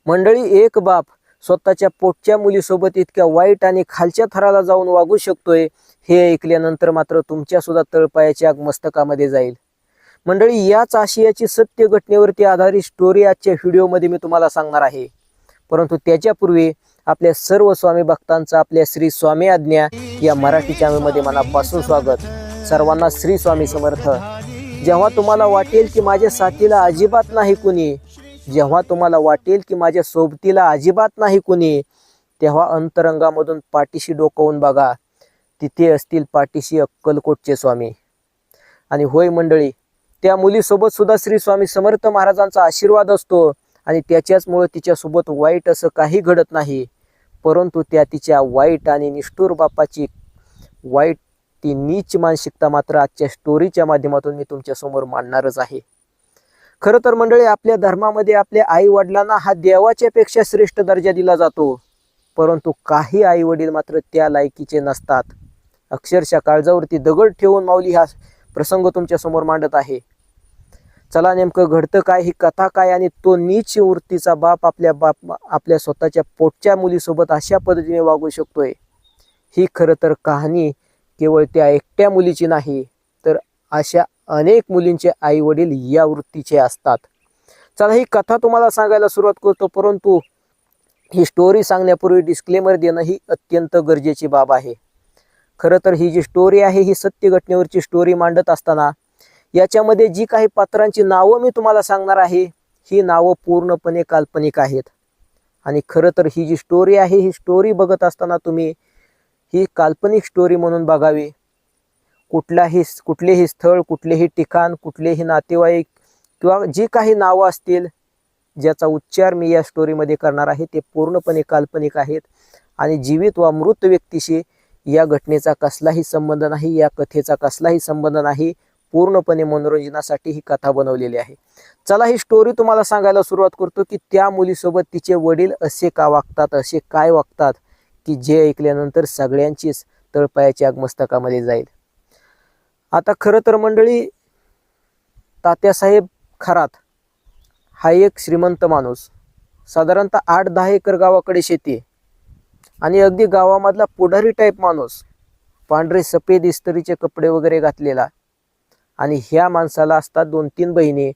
मंडळी, एक बाप स्वतःच्या पोटच्या मुलीसोबत इतक्या वाईट आणि खालच्या थराला जाऊन वागू शकतोय, हे ऐकल्यानंतर मात्र तुमच्या सुद्धा तळपायाच्या आग मस्तकामध्ये जाईल. मंडळी, याच आशयाची सत्य घटनेवरती आधारित स्टोरी आजच्या व्हिडिओमध्ये मी तुम्हाला सांगणार आहे. परंतु त्याच्यापूर्वी आपल्या सर्व स्वामी भक्तांचं आपल्या श्री स्वामी आज्ञा या मराठी चॅनलमध्ये मनापासून स्वागत. सर्वांना श्री स्वामी समर्थ. जेव्हा तुम्हाला वाटेल की माझ्या साथीला अजिबात नाही कुणी, जेव्हा तुम्हाला वाटेल की माझ्या सोबतीला अजिबात नाही कुणी, तेव्हा अंतरंगामधून पाठीशी डोकावून बघा, तिथे असतील पाठीशी अक्कलकोटचे स्वामी. आणि होय मंडळी, त्या मुलीसोबत सुद्धा श्री स्वामी समर्थ महाराजांचा आशीर्वाद असतो आणि त्याच्याचमुळे तिच्यासोबत वाईट असं काही घडत नाही. परंतु त्या तिच्या वाईट आणि निष्ठुर बापाची वाईट ती नीच मानसिकता मात्र आजच्या स्टोरीच्या माध्यमातून मी तुमच्या समोर मांडणारच आहे. खरं तर मंडळी, आपल्या धर्मामध्ये आपल्या आई वडिलांना हा देवाच्या पेक्षा श्रेष्ठ दर्जा दिला जातो. परंतु काही आई वडील मात्र त्या लायकीचे नसतात. अक्षरशः काळजावरती दगड ठेवून माऊली हा प्रसंग तुमच्या समोर मांडत आहे. चला, नेमकं घडतं काय, ही कथा काय, आणि तो नीच वृत्तीचा बाप आपल्या स्वतःच्या पोटच्या मुलीसोबत अशा पद्धतीने वागू शकतोय. ही खरं तर कहाणी केवळ त्या एकट्या मुलीची नाही, तर अशा अनेक मुलींचे आई वडील या वृत्तीचे असतात. चला, ही कथा तुम्हाला सांगायला सुरुवात करतो. परंतु ही स्टोरी सांगण्यापूर्वी डिस्क्लेमर देणं ही अत्यंत गरजेची बाब आहे. खरं तर ही जी स्टोरी आहे ही सत्य घटनेवरची स्टोरी मांडत असताना याच्यामध्ये जी काही पात्रांची नावं मी तुम्हाला सांगणार आहे, ही नावं पूर्णपणे काल्पनिक आहेत. आणि खरं तर ही जी स्टोरी आहे ही स्टोरी बघत असताना तुम्ही ही काल्पनिक स्टोरी म्हणून बघावी. कुठलेही स्थळ, कुठलेही ठिकाण, कुठलेही नातेवाईक किंवा जी काही नावं असतील ज्याचा उच्चार मी या स्टोरीमध्ये करणार आहे ते पूर्णपणे काल्पनिक आहेत आणि जीवित व मृत व्यक्तीशी या घटनेचा कसलाही संबंध नाही, या कथेचा कसलाही संबंध नाही. पूर्णपणे मनोरंजनासाठी ही कथा बनवलेली आहे. चला, ही स्टोरी तुम्हाला सांगायला सुरुवात करतो की त्या मुलीसोबत तिचे वडील असे का वागतात, असे काय वागतात की जे ऐकल्यानंतर सगळ्यांचीच तळपायाची आग मस्तकामध्ये जाईल. आता खरं तर मंडळी, तात्यासाहेब खरात हा एक श्रीमंत माणूस, साधारणतः 8-10 एकर गावाकडे शेती आणि अगदी गावामधला पुढारी टाईप माणूस, पांढरे सफेद इस्त्रीचे कपडे वगैरे घातलेला. आणि ह्या माणसाला असतात 2-3 बहिणी.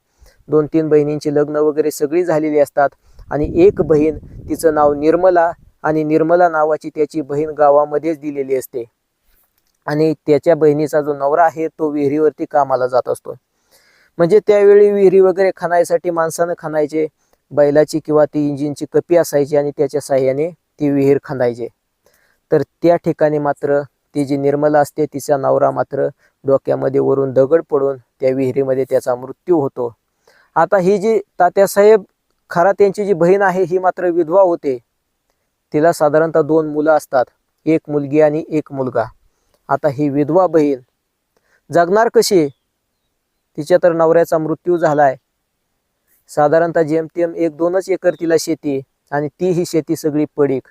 2-3 बहिणींची लग्न वगैरे सगळी झालेली असतात. आणि एक बहीण, तिचं नाव निर्मला, आणि निर्मला नावाची त्याची बहीण गावामध्येच दिलेली असते. आणि त्याच्या बहिणीचा जो नवरा आहे तो विहिरीवरती कामाला जात असतो. म्हणजे त्यावेळी विहिरी वगैरे खणायसाठी माणसानं खणायचे, बैलाची किंवा ती इंजिनची कपी असायची आणि त्याच्या साह्याने ती विहीर खणायचे. तर त्या ठिकाणी मात्र ती जी निर्मला असते तिचा नवरा मात्र डोक्यामध्ये वरून दगड पडून त्या विहिरीमध्ये त्याचा मृत्यू होतो. आता ही जी तात्यासाहेब खरात यांची जी बहीण आहे ही मात्र विधवा होते. तिला साधारणतः 2 मुलं असतात, एक मुलगी आणि एक मुलगा. आता ही विधवा बहीण जगणार कशी? तिच्या तर नवऱ्याचा मृत्यू झालाय. साधारणतः जेमतेम 1-2च एकर तिला शेती आणि ती ही शेती सगळी पडीक.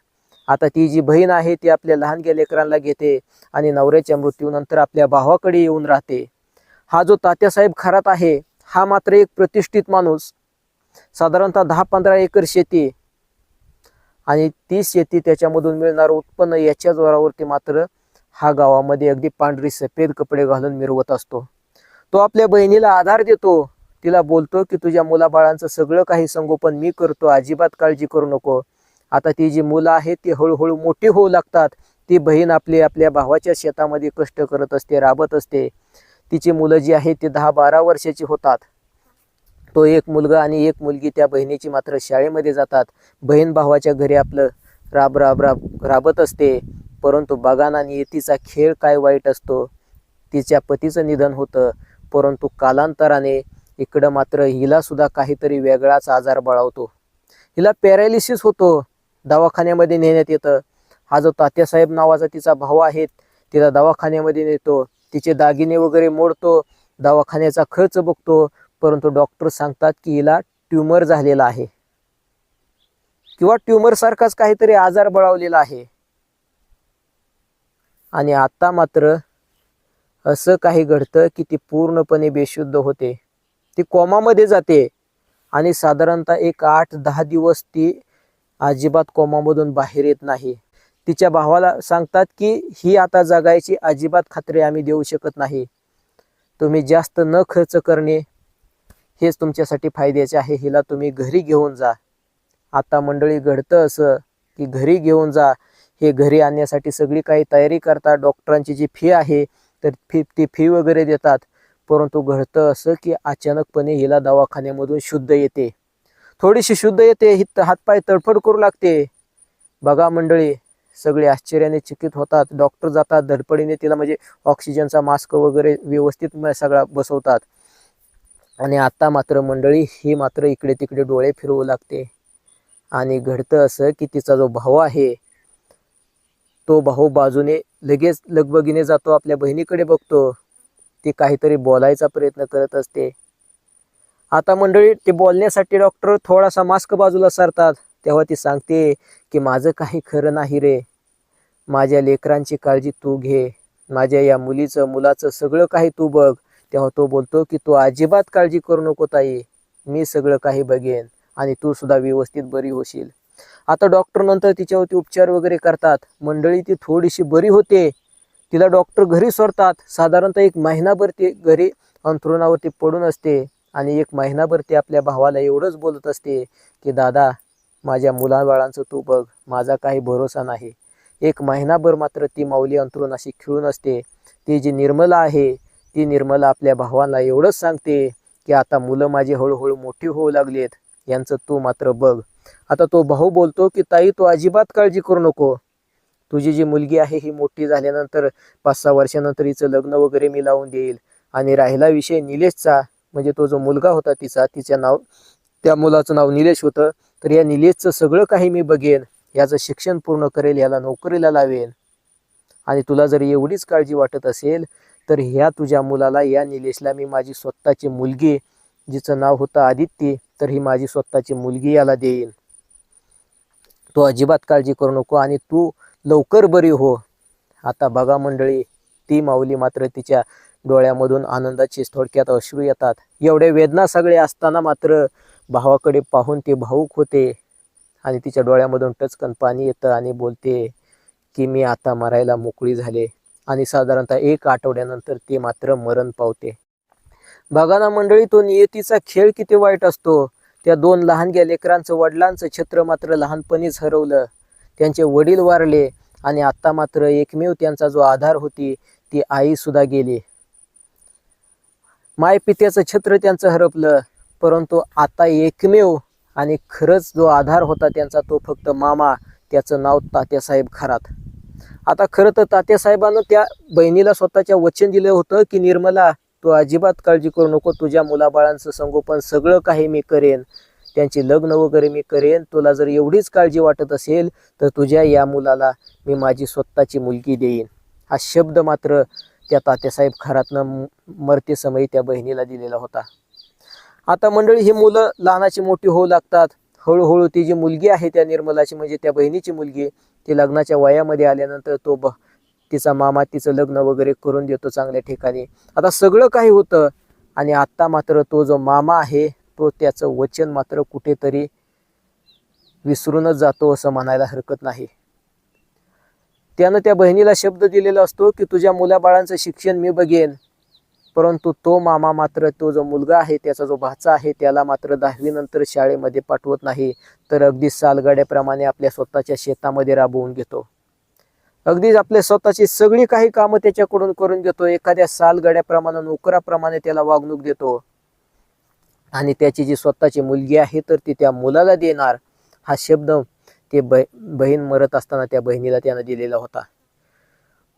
आता ती जी बहीण आहे ती आपल्या लहानग्या लेकरांना घेते आणि नवऱ्याच्या मृत्यूनंतर आपल्या भावाकडे येऊन राहते. हा जो तात्यासाहेब खरात आहे हा मात्र एक प्रतिष्ठित माणूस, साधारणतः 10-15 एकर शेती आणि ती शेती त्याच्यामधून मिळणारं उत्पन्न याच्या जोरावरती मात्र हा गावामध्ये अगदी पांढरी सफेद कपडे घालून मिरवत असतो. तो आपल्या बहिणीला आधार देतो, तिला बोलतो की तुझ्या मुलाबाळांचं सगळं काही संगोपन मी करतो, अजिबात काळजी करू नको. आता ती जी मुलं आहेत ती हळूहळू मोठी होऊ लागतात. ती बहीण आपल्या भावाच्या शेतामध्ये कष्ट करत असते, राबत असते. तिची मुलं जी आहेत ती 10-12 वर्षाची होतात. तो एक मुलगा आणि एक मुलगी त्या बहिणीची मात्र शाळेमध्ये जातात. बहीण भावाच्या घरी आपलं राबत असते. परंतु बघाना नियतीचा खेळ काय वाईट असतो. तिच्या पतीचं निधन होतं, परंतु कालांतराने इकडं मात्र हिला सुद्धा काहीतरी वेगळाच आजार बळावतो. हिला पॅरालिसिस होतो. दवाखान्यामध्ये नेण्यात येतं. हा जो तात्यासाहेब नावाचा तिचा भाऊ आहे तिला दवाखान्यामध्ये नेतो. तिचे दागिने वगैरे मोडतो, दवाखान्याचा खर्च बघतो. परंतु डॉक्टर सांगतात की हिला ट्यूमर झालेला आहे किंवा ट्यूमर सारखाच काहीतरी आजार बळावलेला आहे. आणि आता मात्र असं काही घडतं की ती पूर्णपणे बेशुद्ध होते, ती कोमामध्ये जाते. आणि साधारणतः एक 8-10 दिवस ती अजिबात कोमामधून बाहेर येत नाही. तिच्या भावाला सांगतात की ही आता जगायची अजिबात खात्री आम्ही देऊ शकत नाही. तुम्ही जास्त न खर्च करणे हेच तुमच्यासाठी फायद्याचे आहे. हिला तुम्ही घरी घेऊन जा. आता मंडळी घडतं असं की घरी घेऊन जा. हे घरी आणण्यासाठी सगळी काही तयारी करतात. डॉक्टरांची जी फी आहे तर ती फी वगैरे देतात. परंतु घडतं असं की अचानकपणे हिला दवाखान्यामधून शुद्ध येते. थोडीशी शुद्ध येते, ही हातपाय तडफड करू लागते. बघा मंडळी, सगळे आश्चर्याने चकित होतात. डॉक्टर जातात धडपडीने तिला म्हणजे ऑक्सिजनचा मास्क वगैरे व्यवस्थित सगळा बसवतात. आणि आता मात्र मंडळी ही मात्र इकडे तिकडे डोळे फिरवू लागते. आणि घडतं असं की तिचा जो भाऊ आहे तो भाऊ बाजूने लगेच लगबगीने जातो, आपल्या बहिणीकडे बघतो. ती काहीतरी बोलायचा प्रयत्न करत असते. आता मंडळी ते बोलण्यासाठी डॉक्टर थोडासा मास्क बाजूला सारतात. तेव्हा ती सांगते की माझं काही खरं नाही रे, माझ्या लेकरांची काळजी तू घे, माझ्या या मुलाचं सगळं काही तू बघ. तेव्हा तो बोलतो की तू अजिबात काळजी करू नको ताई, मी सगळं काही बघेन आणि तू सुद्धा व्यवस्थित बरी होशील. आता डॉक्टर नंतर तिच्यावरती उपचार वगैरे करतात. मंडळी ती थोडीशी बरी होते. तिला डॉक्टर घरी सोडतात. साधारणतः 1 महिनाभर ती घरी अंथरुणावरती पडून असते. आणि 1 महिनाभर ती आपल्या भावाला एवढंच बोलत असते की दादा, माझ्या मुलाबाळांचं तू बघ, माझा काही भरोसा नाही. 1 महिनाभर मात्र ती माऊली अंथरुणाशी खिळून असते. ती जी निर्मला आहे ती निर्मला आपल्या भावाला एवढंच सांगते की आता मुलं माझी हळूहळू मोठी होऊ लागलीत, यांचं तू मात्र बघ. आता तो भाऊ बोलतो की ताई तू अजिबात काळजी करू नको, तुझी जी मुलगी आहे ही मोठी झाल्यानंतर 5-6 वर्षानंतर हिचं लग्न वगैरे मी लावून देईल. आणि राहिला विषय निलेशचा, म्हणजे तो जो मुलगा होता त्या मुलाचं नाव निलेश होतं, तर या निलेशचं सगळं काही मी बघेन, याचं शिक्षण पूर्ण करेल, याला नोकरीला लावेन. आणि तुला जर एवढीच काळजी वाटत असेल तर ह्या तुझ्या मुलाला, या निलेशला मी माझी स्वतःची मुलगी, जिचं नाव होतं आदित्य, तर ही माझी स्वतःची मुलगी याला देईन. तू अजिबात काळजी करू नको आणि तू लवकर बरी हो. आता बघा मंडळी, ती माऊली मात्र तिच्या डोळ्यामधून आनंदाचे थोडक्यात अश्रू येतात. एवढे वेदना सगळे असताना मात्र भावाकडे पाहून ती भावूक होते आणि तिच्या डोळ्यामधून टचकन पाणी येतं आणि बोलते की मी आता मरायला मोकळी झाले. आणि साधारणतः 1 आठवड्यानंतर ती मात्र मरण पावते. बघा ना मंडळी, तो नियतीचा खेळ किती वाईट असतो. त्या 2 लहानग्या लेकरांचं, वडिलांचं छत्र मात्र लहानपणीच हरवलं. त्यांचे वडील वारले आणि आता मात्र एकमेव त्यांचा जो आधार होती ती आई सुद्धा गेली. मायपित्याचं छत्र त्यांचं हरपलं. परंतु आता एकमेव आणि खरंच जो आधार होता त्यांचा तो फक्त मामा, त्याचं नाव तात्यासाहेब खरात. आता खरं तर तात्यासाहेबांना त्या बहिणीला स्वतःच्या वचन दिलं होतं की निर्मला तू अजिबात काळजी करू नको, तुझ्या मुलाबाळांचं संगोपन सगळं काही मी करेन, त्यांची लग्न वगैरे मी करेन. तुला जर एवढीच काळजी वाटत असेल तर तुझ्या या मुलाला मी माझी स्वतःची मुलगी देईन. हा शब्द मात्र त्या तात्यासाहेब खरातनं मरते समयी त्या बहिणीला दिलेला होता. आता मंडळी, ही मुलं लहानाची मोठी होऊ लागतात. हळूहळू ती जी मुलगी आहे त्या निर्मलाची, म्हणजे त्या बहिणीची मुलगी, ती लग्नाच्या वयामध्ये आल्यानंतर तिचा मामा तिचं लग्न वगैरे करून देतो चांगल्या ठिकाणी. आता सगळं काही होतं आणि आता मात्र तो जो मामा आहे तो त्याचं वचन मात्र कुठेतरी विसरूनच जातो असं म्हणायला हरकत नाही. त्यानं त्या बहिणीला शब्द दिलेला असतो की तुझ्या मुलाबाळांचं शिक्षण मी बघेन. परंतु तो मामा मात्र तो जो मुलगा आहे, त्याचा जो भाचा आहे, त्याला मात्र 10वी नंतर शाळेमध्ये पाठवत नाही, तर अगदी सालगाड्याप्रमाणे आपल्या स्वतःच्या शेतामध्ये राबवून घेतो. अगदीच आपल्या स्वतःची सगळी काही कामं त्याच्याकडून करून घेतो. एखाद्या सालगाड्याप्रमाणे, नोकराप्रमाणे त्याला वागणूक देतो. आणि त्याची जी स्वतःची मुलगी आहे तर ती त्या मुलाला देणार, हा शब्द ते बहीण मरत असताना त्या बहिणीला त्यानं दिलेला होता.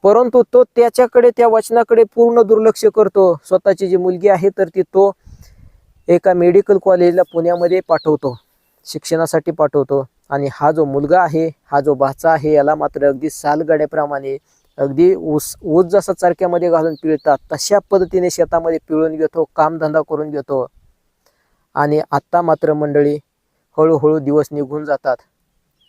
परंतु तो त्याच्याकडे, त्या वचनाकडे पूर्ण दुर्लक्ष करतो. स्वतःची जी मुलगी आहे तर ती तो एका मेडिकल कॉलेजला पुण्यामध्ये पाठवतो, शिक्षणासाठी पाठवतो. आणि हा जो मुलगा आहे, हा जो भाचा आहे, याला मात्र अगदी सालगाड्याप्रमाणे, अगदी ऊस जसा चरक्यामध्ये घालून पिळतात तशा पद्धतीने शेतामध्ये पिळून घेतो, कामधंदा करून घेतो. आणि आता मात्र मंडळी हळूहळू दिवस निघून जातात.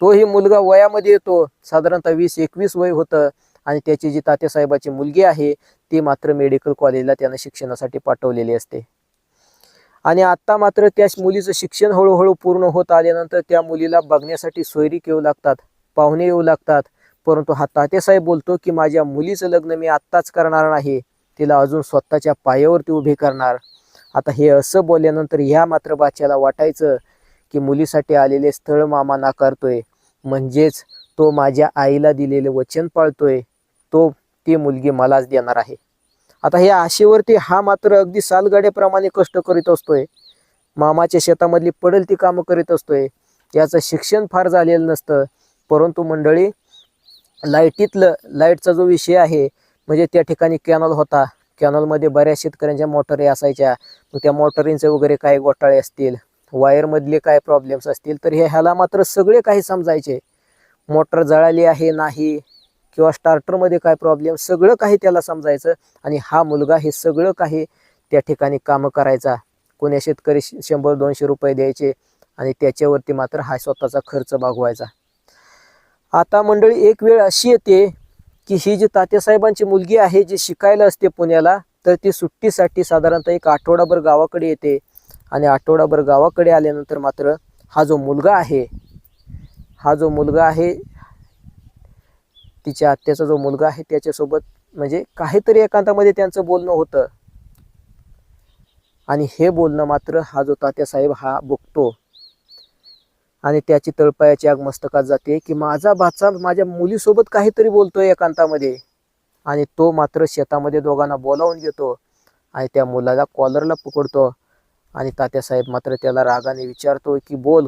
तोही मुलगा वयामध्ये येतो, साधारणतः 20-21 वय होतं. आणि त्याची जी तात्यासाहेबाची मुलगी आहे ती मात्र मेडिकल कॉलेजला त्यानं शिक्षणासाठी पाठवलेली असते. आणि आता मात्र त्या मुलीचं शिक्षण हळूहळू पूर्ण होत आल्यानंतर त्या मुलीला बघण्यासाठी सोयरीक येऊ लागतात, पाहुणे येऊ लागतात. परंतु हा तात्यासाहेब बोलतो की माझ्या मुलीचं लग्न मी आत्ताच करणार नाही, तिला अजून स्वतःच्या पायावरती उभे करणार. आता हे असं बोलल्यानंतर ह्या मात्र बाच्याला वाटायचं की मुलीसाठी आलेले स्थळ मामा नाकारतोय, म्हणजेच तो माझ्या आईला दिलेले वचन पाळतोय, ती मुलगी मलाच देणार आहे. आता ह्या आशेवरती हा मात्र अगदी सालगाड्याप्रमाणे कष्ट करीत असतोय, मामाच्या शेतामधली पडेल ती कामं करीत असतोय. याचं शिक्षण फार झालेलं नसतं. परंतु मंडळी, लाईटचा जो विषय आहे, म्हणजे त्या ठिकाणी कॅनल होता, कॅनलमध्ये बऱ्याच शेतकऱ्यांच्या मोटरी असायच्या. मग त्या मोटरींचे वगैरे काही घोटाळे असतील, वायरमधले काय प्रॉब्लेम्स असतील, तर ह्याला मात्र सगळे काही समजायचे. मोटर जळाली आहे नाही किंवा स्टार्टरमध्ये काय प्रॉब्लेम, सगळं काही त्याला समजायचं. आणि हा मुलगा हे सगळं काही त्या ठिकाणी कामं करायचा. कोण्या शेतकरी 100-200 रुपये द्यायचे आणि त्याच्यावरती मात्र हा स्वतःचा खर्च भागवायचा. आता मंडळी, एक वेळ अशी येते की ही जी तात्यासाहेबांची मुलगी आहे, जी शिकायला असते पुण्याला, तर ती सुट्टीसाठी साधारणतः एक आठवडाभर गावाकडे येते. आणि आठवडाभर गावाकडे आल्यानंतर मात्र हा जो मुलगा आहे, तिच्या आत्याचा जो मुलगा आहे, त्याच्यासोबत म्हणजे काहीतरी एकांतामध्ये त्यांचं बोलणं होतं. आणि हे बोलणं मात्र हा जो तात्यासाहेब हा बघतो आणि त्याची तळपायाची आग मस्तकात जाते की माझा भाचा माझ्या मुलीसोबत काहीतरी बोलतोय एकांतामध्ये. आणि तो मात्र शेतामध्ये दोघांना बोलावून घेतो आणि त्या मुलाला कॉलरला पकडतो. आणि तात्यासाहेब मात्र त्याला रागाने विचारतो की बोल,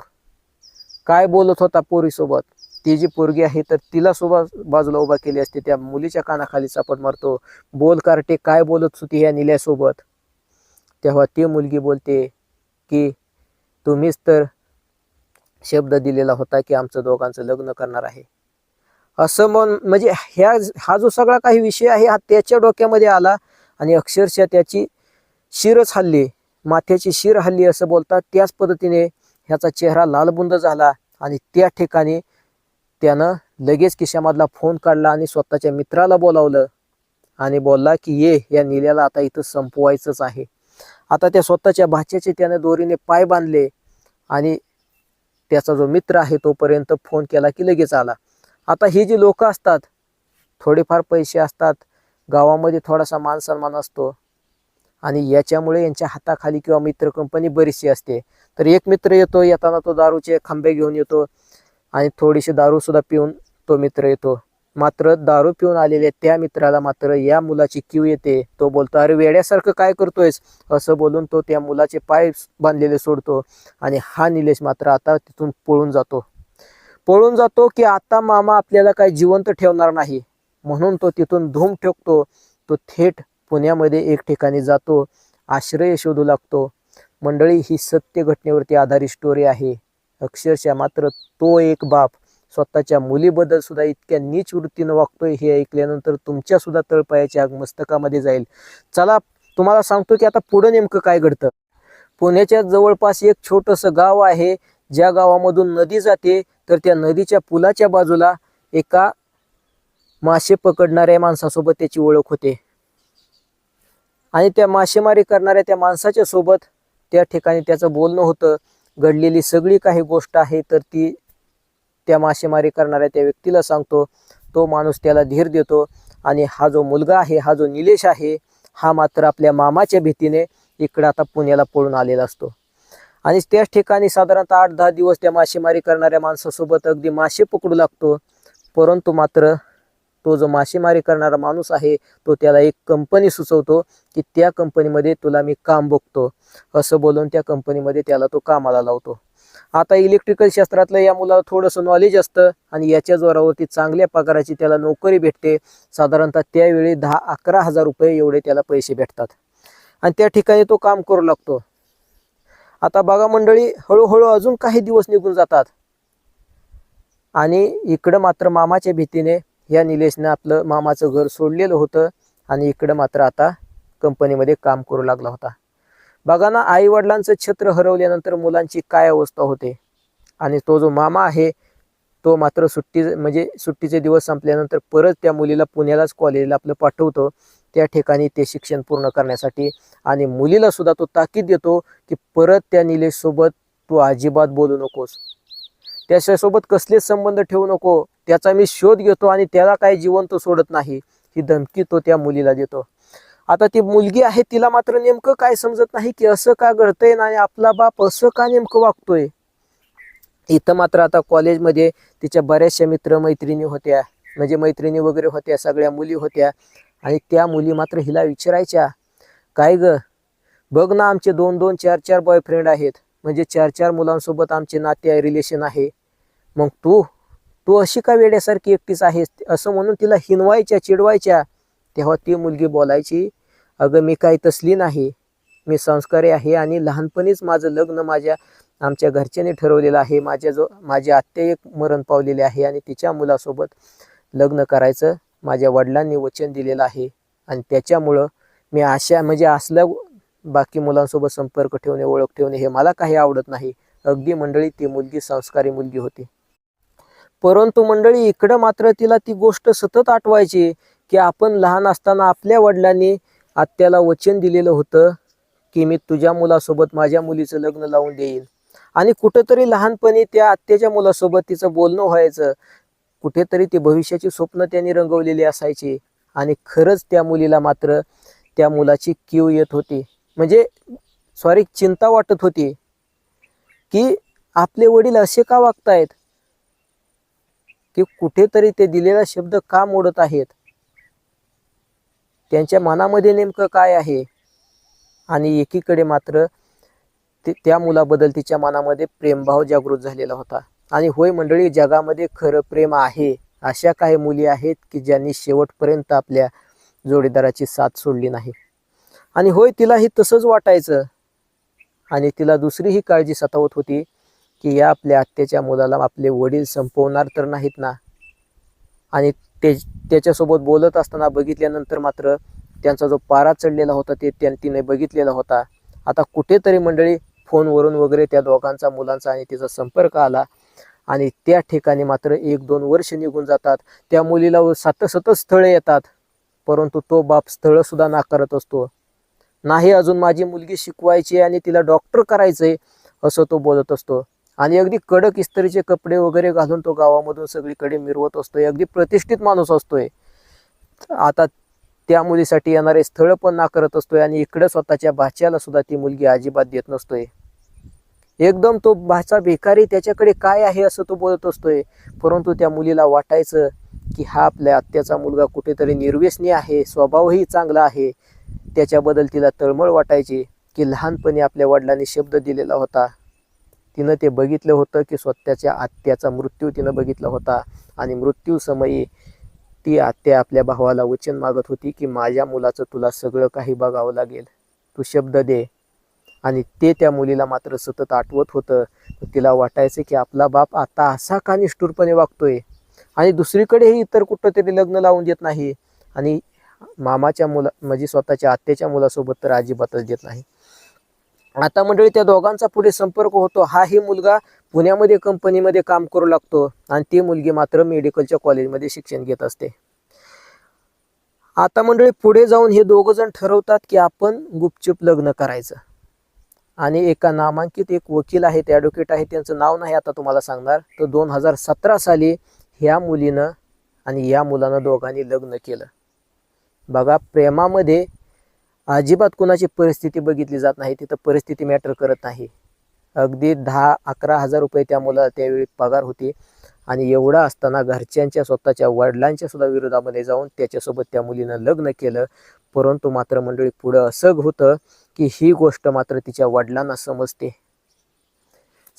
काय बोलत होता पोरीसोबत? ती जी पोरगी आहे तर तिला सोबत बाजूला उभा केली असते, त्या मुलीच्या कानाखाली चापट मारतो. बोल कार्टे, काय बोलत होती या निल्यासोबत? तेव्हा ती मुलगी बोलते की तुम्हीच तर शब्द दिलेला होता की आमचं दोघांचं लग्न करणार आहे. असं म्हणजे हा जो सगळा काही विषय आहे हा त्याच्या डोक्यामध्ये आला आणि अक्षरशः त्याची शिरच हल्ली, माथ्याची शिर हल्ली असं बोलतात. त्याच पद्धतीने ह्याचा चेहरा लालबुंद झाला आणि त्या ठिकाणी त्यानं लगेच खिशामधला फोन काढला आणि स्वतःच्या मित्राला बोलावलं आणि बोलला की ये, या निल्याला आता इथं संपवायचंच आहे. आता त्या स्वतःच्या भाच्याचे त्याने दोरीने पाय बांधले आणि त्याचा जो मित्र आहे तोपर्यंत फोन केला की लगेच आला. आता ही जी लोक असतात, थोडेफार पैसे असतात, गावामध्ये थोडासा मान सन्मान असतो आणि याच्यामुळे यांच्या हाताखाली किंवा मित्र कंपनी बरीचशी असते. तर एक मित्र येतो, येताना तो दारूचे खांबे घेऊन येतो आणि थोडीशी दारू सुद्धा पिऊन तो मित्र येतो. मात्र दारू पिऊन आलेल्या त्या मित्राला मात्र या मुलाची कीव येते. तो बोलतो, अरे वेड्यासारखं काय करतोयस, असं बोलून तो त्या मुलाचे पाय बांधलेले सोडतो. आणि हा निलेश मात्र आता तिथून पळून जातो की आता मामा आपल्याला काय जिवंत ठेवणार नाही, म्हणून तो तिथून धूम ठोकतो. तो थेट पुण्यामध्ये एक ठिकाणी जातो, आश्रय शोधू लागतो. मंडळी, ही सत्य घटनेवरती आधारित स्टोरी आहे. अक्षरशः मात्र तो एक बाप स्वतःच्या मुलीबद्दल सुद्धा इतक्या नीच वृत्तीनं वागतोय हे ऐकल्यानंतर तुमच्या सुद्धा तळपायाची आग मस्तकामध्ये जाईल. चला तुम्हाला सांगतो की आता पुढं नेमकं काय घडतं. पुण्याच्या जवळपास एक छोटंसं गाव आहे, ज्या गावामधून नदी जाते. तर त्या नदीच्या पुलाच्या बाजूला एका मासे पकडणाऱ्या माणसासोबत त्याची ओळख होते आणि त्या मासेमारी करणाऱ्या त्या माणसाच्या सोबत त्या ठिकाणी त्याचं बोलणं होतं. घडलेली सगळी काही गोष्ट आहे तर ती त्या मासेमारी करणाऱ्या त्या व्यक्तीला सांगतो. तो माणूस त्याला धीर देतो आणि हा जो मुलगा आहे, हा जो निलेश आहे, हा मात्र आपल्या मामाच्या भीतीने इकडं आता पुण्याला पळून आलेला असतो. आणि त्याच ठिकाणी साधारणतः 8-10 दिवस त्या मासेमारी करणाऱ्या माणसासोबत अगदी मासे पकडू लागतो. परंतु मात्र तो जो मासेमारी करणारा माणूस आहे तो त्याला एक कंपनी सुचवतो की त्या कंपनीमध्ये तुला मी काम बघतो, असं बोलून त्या कंपनीमध्ये त्याला तो कामाला लावतो. आता इलेक्ट्रिकल शास्त्रातलं या मुलाला थोडंसं नॉलेज असतं आणि याच्या जोरावरती चांगल्या पगाराची त्याला नोकरी भेटते. साधारणतः त्यावेळी 10-11 हजार रुपये एवढे त्याला पैसे भेटतात आणि त्या ठिकाणी तो काम करू लागतो. आता बघा मंडळी, हळूहळू अजून काही दिवस निघून जातात आणि इकडं मात्र मामाच्या भीतीने या निलेशने आपलं मामाचं घर सोडलेलं होतं आणि इकडं मात्र आता कंपनीमध्ये काम करू लागला होता. बघा ना, आई वडिलांचं छत्र हरवल्यानंतर मुलांची काय अवस्था होते. आणि तो जो मामा आहे तो मात्र सुट्टीचे दिवस संपल्यानंतर परत त्या मुलीला पुण्यालाच कॉलेजला आपलं पाठवतो त्या ठिकाणी ते शिक्षण पूर्ण करण्यासाठी. आणि मुलीला सुद्धा तो ताकीद देतो की परत त्या निलेशसोबत तू अजिबात बोलू नकोस, त्याच्यासोबत कसलेच संबंध ठेवू नको, त्याचा मी शोध घेतो आणि त्याला काही जिवंत सोडत नाही, ही धमकी तो त्या मुलीला देतो. आता ती मुलगी आहे, तिला मात्र नेमकं काय समजत नाही की असं का घडतंय आणि आपला बाप असं का नेमकं वागतोय. इथं मात्र आता कॉलेजमध्ये तिच्या बऱ्याचशा मित्रमैत्रिणी होत्या, म्हणजे मैत्रिणी वगैरे होत्या, सगळ्या मुली होत्या. आणि त्या मुली मात्र हिला विचारायच्या, काय ग, बघ ना आमचे 2-2 4-4 बॉयफ्रेंड आहेत, म्हणजे 4-4 मुलांसोबत आमचे नाते आहे, रिलेशन आहे, मग तू तू अशी का वेड्यासारखी एकटीच आहेस, असं म्हणून तिला हिनवायच्या, चिडवायच्या. तेव्हा ती मुलगी बोलायची, अगं मी काही तसली नाही, मी संस्कारी आहे आणि लहानपणीच माझं लग्न आमच्या घरच्यांनी ठरवलेलं आहे. माझी आत्या एक मरण पावलेली आहे आणि तिच्या मुलासोबत लग्न करायचं माझ्या वडिलांनी वचन दिलेलं आहे. आणि त्याच्यामुळं मी असलं बाकी मुलांसोबत संपर्क ठेवणे, ओळख ठेवणे हे मला काही आवडत नाही. अगदी मंडळी ती मुलगी संस्कारी मुलगी होती. परंतु मंडळी इकडं मात्र तिला ती गोष्ट सतत आठवायची की आपण लहान असताना आपल्या वडिलांनी आत्याला वचन दिलेलं होतं की मी तुझ्या मुलासोबत माझ्या मुलीचं लग्न लावून देईन. आणि कुठेतरी लहानपणी त्या आत्याच्या मुलासोबत तिचं बोलणं व्हायचं, कुठेतरी ती भविष्याची स्वप्न त्यांनी रंगवलेली असायची. आणि खरंच त्या मुलीला मात्र त्या मुलाची कीव येत होती, म्हणजे चिंता वाटत होती की आपले वडील असे का वागतायत, की कुठेतरी ते दिलेला शब्द का मोडत आहेत, त्यांच्या मनामध्ये नेमकं काय आहे. आणि एकीकडे मात्र त्या मुलाबद्दल तिच्या मनामध्ये प्रेमभाव जागृत झालेला होता. आणि होय मंडळी, जगामध्ये खरं प्रेम आहे, अशा काही मुली आहेत की ज्यांनी शेवटपर्यंत आपल्या जोडीदाराची साथ सोडली नाही. आणि होय, तिलाही तसंच वाटायचं. आणि तिला दुसरीही काळजी सतावत होती की या आपल्या आत्याच्या मुलाला आपले वडील संपवणार तर नाहीत ना. आणि त्याच्यासोबत बोलत असताना बघितल्यानंतर मात्र त्यांचा जो पारा चढलेला होता ते तिने बघितलेला होता. आता कुठेतरी मंडळी फोनवरून वगैरे त्या दोघांचा, मुलांचा आणि तिचा संपर्क आला. आणि त्या ठिकाणी मात्र 1-2 वर्ष निघून जातात. त्या मुलीला सतत स्थळे येतात, परंतु तो बाप स्थळ सुद्धा नाकारत असतो. नाही, अजून माझी मुलगी शिकवायची आणि तिला डॉक्टर करायचंय असं तो बोलत असतो. आणि अगदी कडक इस्त्रीचे कपडे वगैरे घालून तो गावामधून सगळीकडे मिरवत असतोय, अगदी प्रतिष्ठित माणूस असतोय. आता त्या मुलीसाठी येणारे स्थळ पण नाकारत असतोय आणि इकडे स्वतःच्या भाच्याला सुद्धा ती मुलगी अजिबात देत नसतोय. एकदम तो भाचा भिकारी, त्याच्याकडे काय आहे असं तो बोलत असतोय. परंतु त्या मुलीला वाटायचं की हा आपल्या आत्याचा मुलगा कुठेतरी निर्व्यसनी आहे, स्वभावही चांगला आहे. त्याच्याबद्दल तिला तळमळ वाटायची की लहानपणी आपल्या वडिलांनी शब्द दिलेला होता. तिनं ते बघितलं होतं की स्वतःच्या आत्याचा मृत्यू तिनं बघितला होता. आणि मृत्यू समयी ती आत्या आपल्या भावाला वचन मागत होती की माझ्या मुलाचं तुला सगळं काही बघावं लागेल, तू शब्द दे. आणि ते त्या मुलीला मात्र सतत आठवत होतं. तिला वाटायचं की आपला बाप आता असा का निष्ठुरपणे वागतोय आणि दुसरीकडेही इतर कुठंतरी लग्न लावून देत नाही. आणि मामाच्या म्हणजे स्वतःच्या आत्याच्या मुलासोबत तर अजिबातच देत नाही. आता मंडळी त्या दोघांचा पुढे संपर्क होतो. हाही मुलगा पुण्यामध्ये कंपनीमध्ये काम करू लागतो आणि ती मुलगी मात्र मेडिकलच्या कॉलेजमध्ये शिक्षण घेत असते. आता मंडळी पुढे जाऊन हे दोघ जण ठरवतात की आपण गुपचूप लग्न करायचं. आणि एका नामांकित एक वकील आहेत, ॲडव्होकेट आहे, त्यांचं नाव नाही आता तुम्हाला सांगणार, तर 2017 साली ह्या मुलीनं आणि या मुलानं दोघांनी लग्न केलं. बघा, प्रेमामध्ये अजिबात कुणाची परिस्थिती बघितली जात नाही, तिथं परिस्थिती मॅटर करत नाही. अगदी 10-11 हजार रुपये त्या मुलाला त्यावेळी पगार होती. आणि एवढा असताना घरच्यांच्या, स्वतःच्या वडिलांच्या सुद्धा विरोधामध्ये जाऊन त्याच्यासोबत त्या मुलीनं लग्न केलं. परंतु मात्र मंडळी पुढं असं होतं की ही गोष्ट मात्र तिच्या वडिलांना समजते.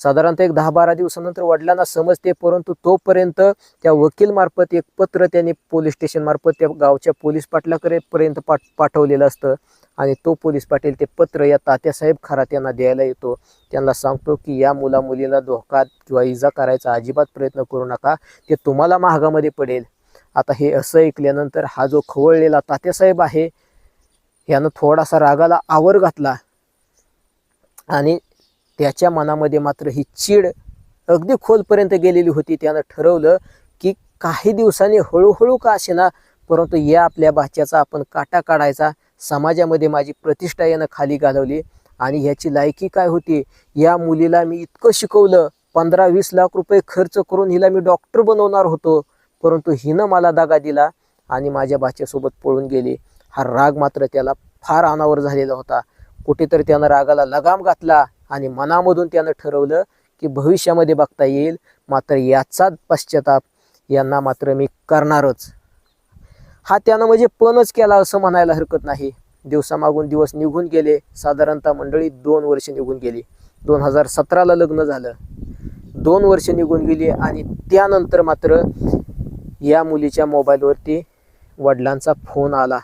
साधारणतः एक 10-12 दिवसानंतर वडिलांना समजते. परंतु तोपर्यंत त्या वकील मार्फत एक पत्र त्यांनी पोलीस स्टेशन मार्फत त्या गावच्या पोलीस पाटलापर्यंत पाठवलेलं असतं. आणि तो पोलीस पाटील ते पत्र या तात्यासाहेब खरात यांना द्यायला येतो. त्यांना सांगतो की या मुलीला धोका किंवा इजा करायचा अजिबात प्रयत्न करू नका, ते तुम्हाला महागामध्ये पडेल. आता हे असं ऐकल्यानंतर हा जो खवळलेला तात्यासाहेब आहे यानं थोडासा रागाला आवर घातला. आणि त्याच्या मनामध्ये मात्र ही चीड अगदी खोलपर्यंत गेलेली होती. त्यानं ठरवलं की काही दिवसांनी हळूहळू का असेना परंतु या आपल्या भाच्याचा आपण काटा काढायचा, समाजामध्ये माझी प्रतिष्ठा यानं खाली घालवली आणि ह्याची लायकी काय होती. या मुलीला मी इतकं शिकवलं, 15-20 लाख रुपये खर्च करून हिला मी डॉक्टर बनवणार होतो, परंतु हिनं मला दगा दिला आणि माझ्या भाच्यासोबत पळून गेली. हा राग मात्र त्याला फार अनावर झालेला होता. कुठेतरी त्यानं रागाला लगाम घातला आणि मनामधून त्यानं ठरवलं की भविष्यामध्ये बघता येईल, मात्र याचा पश्चाताप यांना मात्र मी करणारच. हा त्यानं म्हणजे पणच केला असं म्हणायला हरकत नाही. दिवसामागून दिवस निघून गेले. साधारणतः मंडळी 2 वर्ष निघून गेली. 2017ला लग्न झालं. 2 वर्ष निघून गेली आणि त्यानंतर मात्र या मुलीच्या मोबाईलवरती वडिलांचा फोन आला.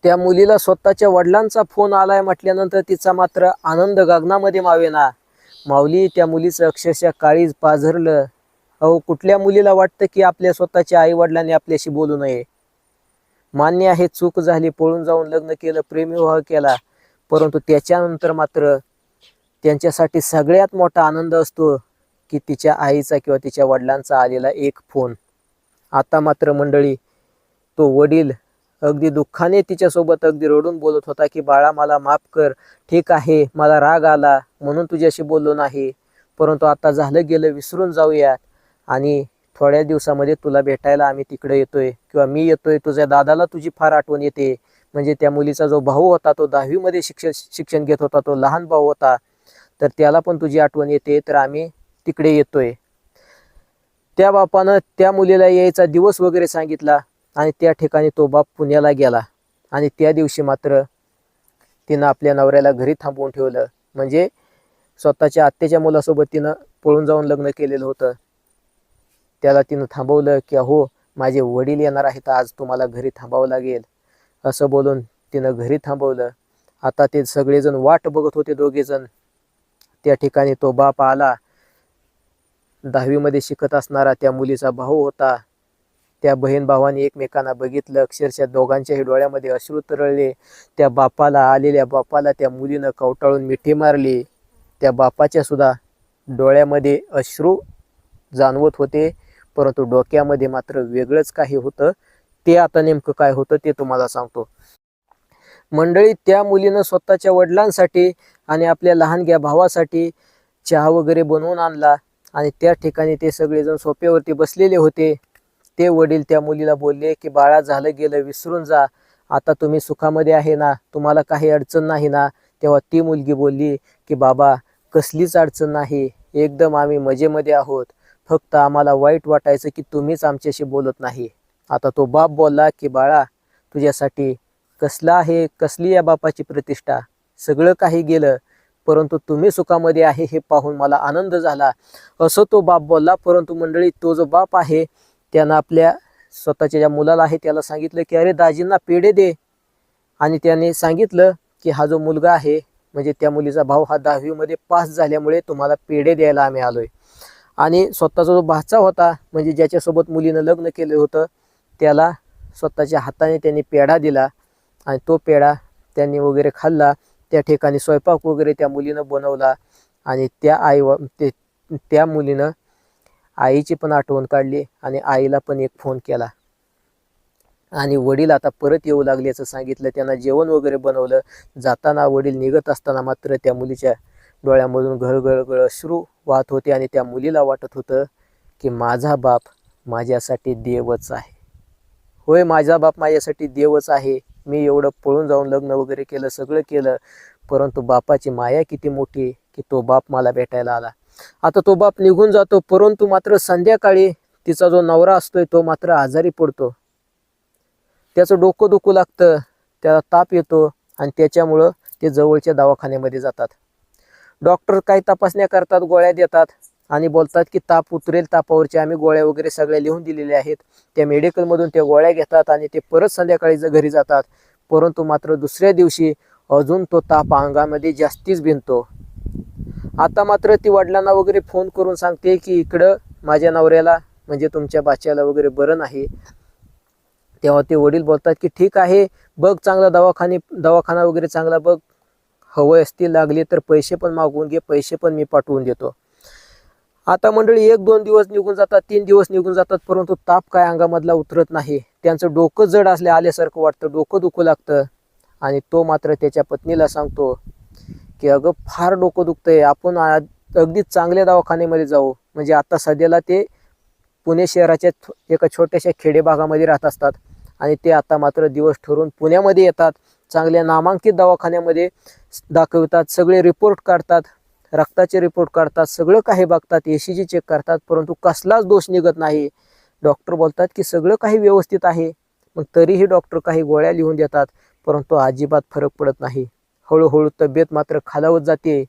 त्या मुलीला स्वतःच्या वडिलांचा फोन आलाय म्हटल्यानंतर तिचा मात्र आनंद गगनामध्ये मावेना. माऊली, त्या मुलीचं अक्षरशः काळीज पाझरलं. अहो, कुठल्या मुलीला वाटतं की आपल्या स्वतःच्या आई वडिलांनी आपल्याशी बोलू नये. मान्य आहे, चूक झाली, पळून जाऊन लग्न केलं, प्रेमविवाह केला, परंतु त्याच्यानंतर मात्र त्यांच्यासाठी सगळ्यात मोठा आनंद असतो की तिच्या आईचा किंवा तिच्या वडिलांचा आलेला एक फोन. आता मात्र मंडळी तो वडील अगदी दुःखाने तिच्यासोबत अगदी रडून बोलत होता की बाळा, मला माफ कर, ठीक आहे, मला राग आला म्हणून तुझ्याशी बोललो नाही, परंतु आता झालं गेलं, विसरून जाऊया आणि थोड्या दिवसामध्ये तुला भेटायला आम्ही तिकडे येतोय किंवा मी येतोय. तुझ्या दादाला तुझी फार आठवण येते. म्हणजे त्या मुलीचा जो भाऊ होता तो 10वी मध्ये शिक्षण घेत होता, तो लहान भाऊ होता, तर त्याला पण तुझी आठवण येते, तर आम्ही तिकडे येतोय. त्या बापानं त्या मुलीला यायचा दिवस वगैरे सांगितला आणि त्या ठिकाणी तो बाप पुण्याला गेला आणि त्या दिवशी मात्र तिनं आपल्या नवऱ्याला घरी थांबवून ठेवलं. म्हणजे स्वतःच्या आत्याच्या मुलासोबत तिनं पळून जाऊन लग्न केलेलं होतं. त्याला तिनं थांबवलं की हो, माझे वडील येणार आहेत, आज तुम्हाला घरी थांबावं लागेल असं बोलून तिनं घरी थांबवलं. आता ते सगळेजण वाट बघत होते, दोघेजण. त्या ठिकाणी तो बाप आला. 10वी मध्ये शिकत असणारा त्या मुलीचा भाऊ होता. त्या बहीण भावाने एकमेकांना बघितलं. अक्षरशः दोघांच्याही डोळ्यामध्ये अश्रू तरळले. त्या बापाला, आलेल्या बापाला त्या मुलीनं कवटाळून मिठी मारली. त्या बापाच्या सुद्धा डोळ्यामध्ये अश्रू जाणवत होते, परंतु डोक्यामध्ये मात्र वेगळंच काही होतं. ते आता नेमकं काय होतं ते तुम्हाला सांगतो. मंडळी, त्या मुलीनं स्वतःच्या वडिलांसाठी आणि आपल्या लहानग्या भावासाठी चहा वगैरे बनवून आणला आणि त्या ठिकाणी ते सगळेजण सोफ्यावरती बसलेले होते. ते वडील त्या मुलीला बोलले की बाळा, झालं गेलं, विसरून जा, आता तुम्ही सुखामध्ये आहे ना, तुम्हाला काही अडचण नाही ना. तेव्हा ती मुलगी बोलली की बाबा, कसलीच अडचण नाही, एकदम आम्ही मजेमध्ये आहोत, फक्त आम्हाला वाईट वाटायचं की तुम्हीच आमच्याशी बोलत नाही. आता तो बाप बोलला की बाळा, तुझ्यासाठी कसला आहे, कसली या बापाची प्रतिष्ठा, सगळं काही गेलं, परंतु तुम्ही सुखामध्ये आहे हे पाहून मला आनंद झाला, असं तो बाप बोलला. परंतु मंडळी, तो जो बाप आहे त्यानं आपल्या स्वतःच्या ज्या मुलाला आहे त्याला सांगितलं की अरे दाजींना पेढे दे. आणि त्याने सांगितलं की हा जो मुलगा आहे, म्हणजे त्या मुलीचा भाऊ, हा 10वी मध्ये पास झाल्यामुळे तुम्हाला पेढे द्यायला आम्ही आलोय. आणि स्वतःचा जो भाचा होता, म्हणजे ज्याच्यासोबत मुलीनं लग्न केलं होतं, त्याला स्वतःच्या हाताने त्यांनी पेढा दिला आणि तो पेढा त्यांनी वगैरे खाल्ला. त्या ठिकाणी स्वयंपाक वगैरे त्या मुलीनं बनवला आणि त्या मुलीनं आईची पण आठवण काढली आणि आईला पण एक फोन केला. आणि वडील आता परत येऊ लागल्याचं सांगितलं. त्यांना जेवण वगैरे बनवलं. जाताना वडील निघत असताना मात्र त्या मुलीच्या डोळ्यामधून गळगळ अश्रू वाहत होते आणि त्या मुलीला वाटत होतं की माझा बाप माझ्यासाठी देवच आहे. होय, माझा बाप माझ्यासाठी देवच आहे. मी एवढं पळून जाऊन लग्न वगैरे केलं, सगळं केलं, परंतु बापाची माया किती मोठी की तो बाप मला भेटायला आला. आता तो बाप निघून जातो, परंतु मात्र संध्याकाळी तिचा जो नवरा असतोय तो मात्र आजारी पडतो. त्याचं डोकं दुखू लागतं, त्याला ताप येतो आणि त्याच्यामुळं ते जवळच्या दवाखान्यामध्ये जातात. डॉक्टर काही तपासण्या करतात, गोळ्या देतात आणि बोलतात की ताप उतरेल, तापावरच्या आम्ही गोळ्या वगैरे सगळ्या लिहून दिलेल्या आहेत. त्या मेडिकलमधून त्या गोळ्या घेतात आणि ते परत संध्याकाळी घरी जातात. परंतु मात्र दुसऱ्या दिवशी अजून तो ताप अंगामध्ये जास्तीच भिनतो. आता मात्र ती वडिलांना वगैरे फोन करून सांगते की इकडं माझ्या नवऱ्याला, म्हणजे तुमच्या बाच्याला वगैरे बरं नाही. तेव्हा ते वडील बोलतात की ठीक आहे, बघ चांगला दवाखाना वगैरे चांगला बघ, हवं असतील लागले तर पैसे पण मागवून घे, पैसे पण मी पाठवून देतो. आता मंडळी 1-2 दिवस निघून जातात, 3 दिवस निघून जातात, परंतु ताप काय अंगामधला उतरत नाही. त्यांचं डोकं जड आल्यासारखं वाटतं, डोकं दुखू लागतं. आणि तो मात्र त्याच्या पत्नीला सांगतो की अगं फार डोकं दुखतंय, आपण अगदी चांगल्या दवाखान्यामध्ये जाऊ. म्हणजे आता सध्याला ते पुणे शहराच्या एका छोट्याशा खेडेभागामध्ये राहत असतात आणि ते आता मात्र दिवस ठरवून पुण्यामध्ये येतात. चांगल्या नामांकित दवाखान्यामध्ये दाखवतात, सगळे रिपोर्ट काढतात, रक्ताचे रिपोर्ट काढतात, सगळं काही बघतात, ECG चेक करतात, परंतु कसलाच दोष निघत नाही. डॉक्टर बोलतात की सगळं काही व्यवस्थित आहे. मग तरीही डॉक्टर काही गोळ्या लिहून देतात, परंतु अजिबात फरक पडत नाही. हळूहळू तब्येत मात्र खालावत जाते.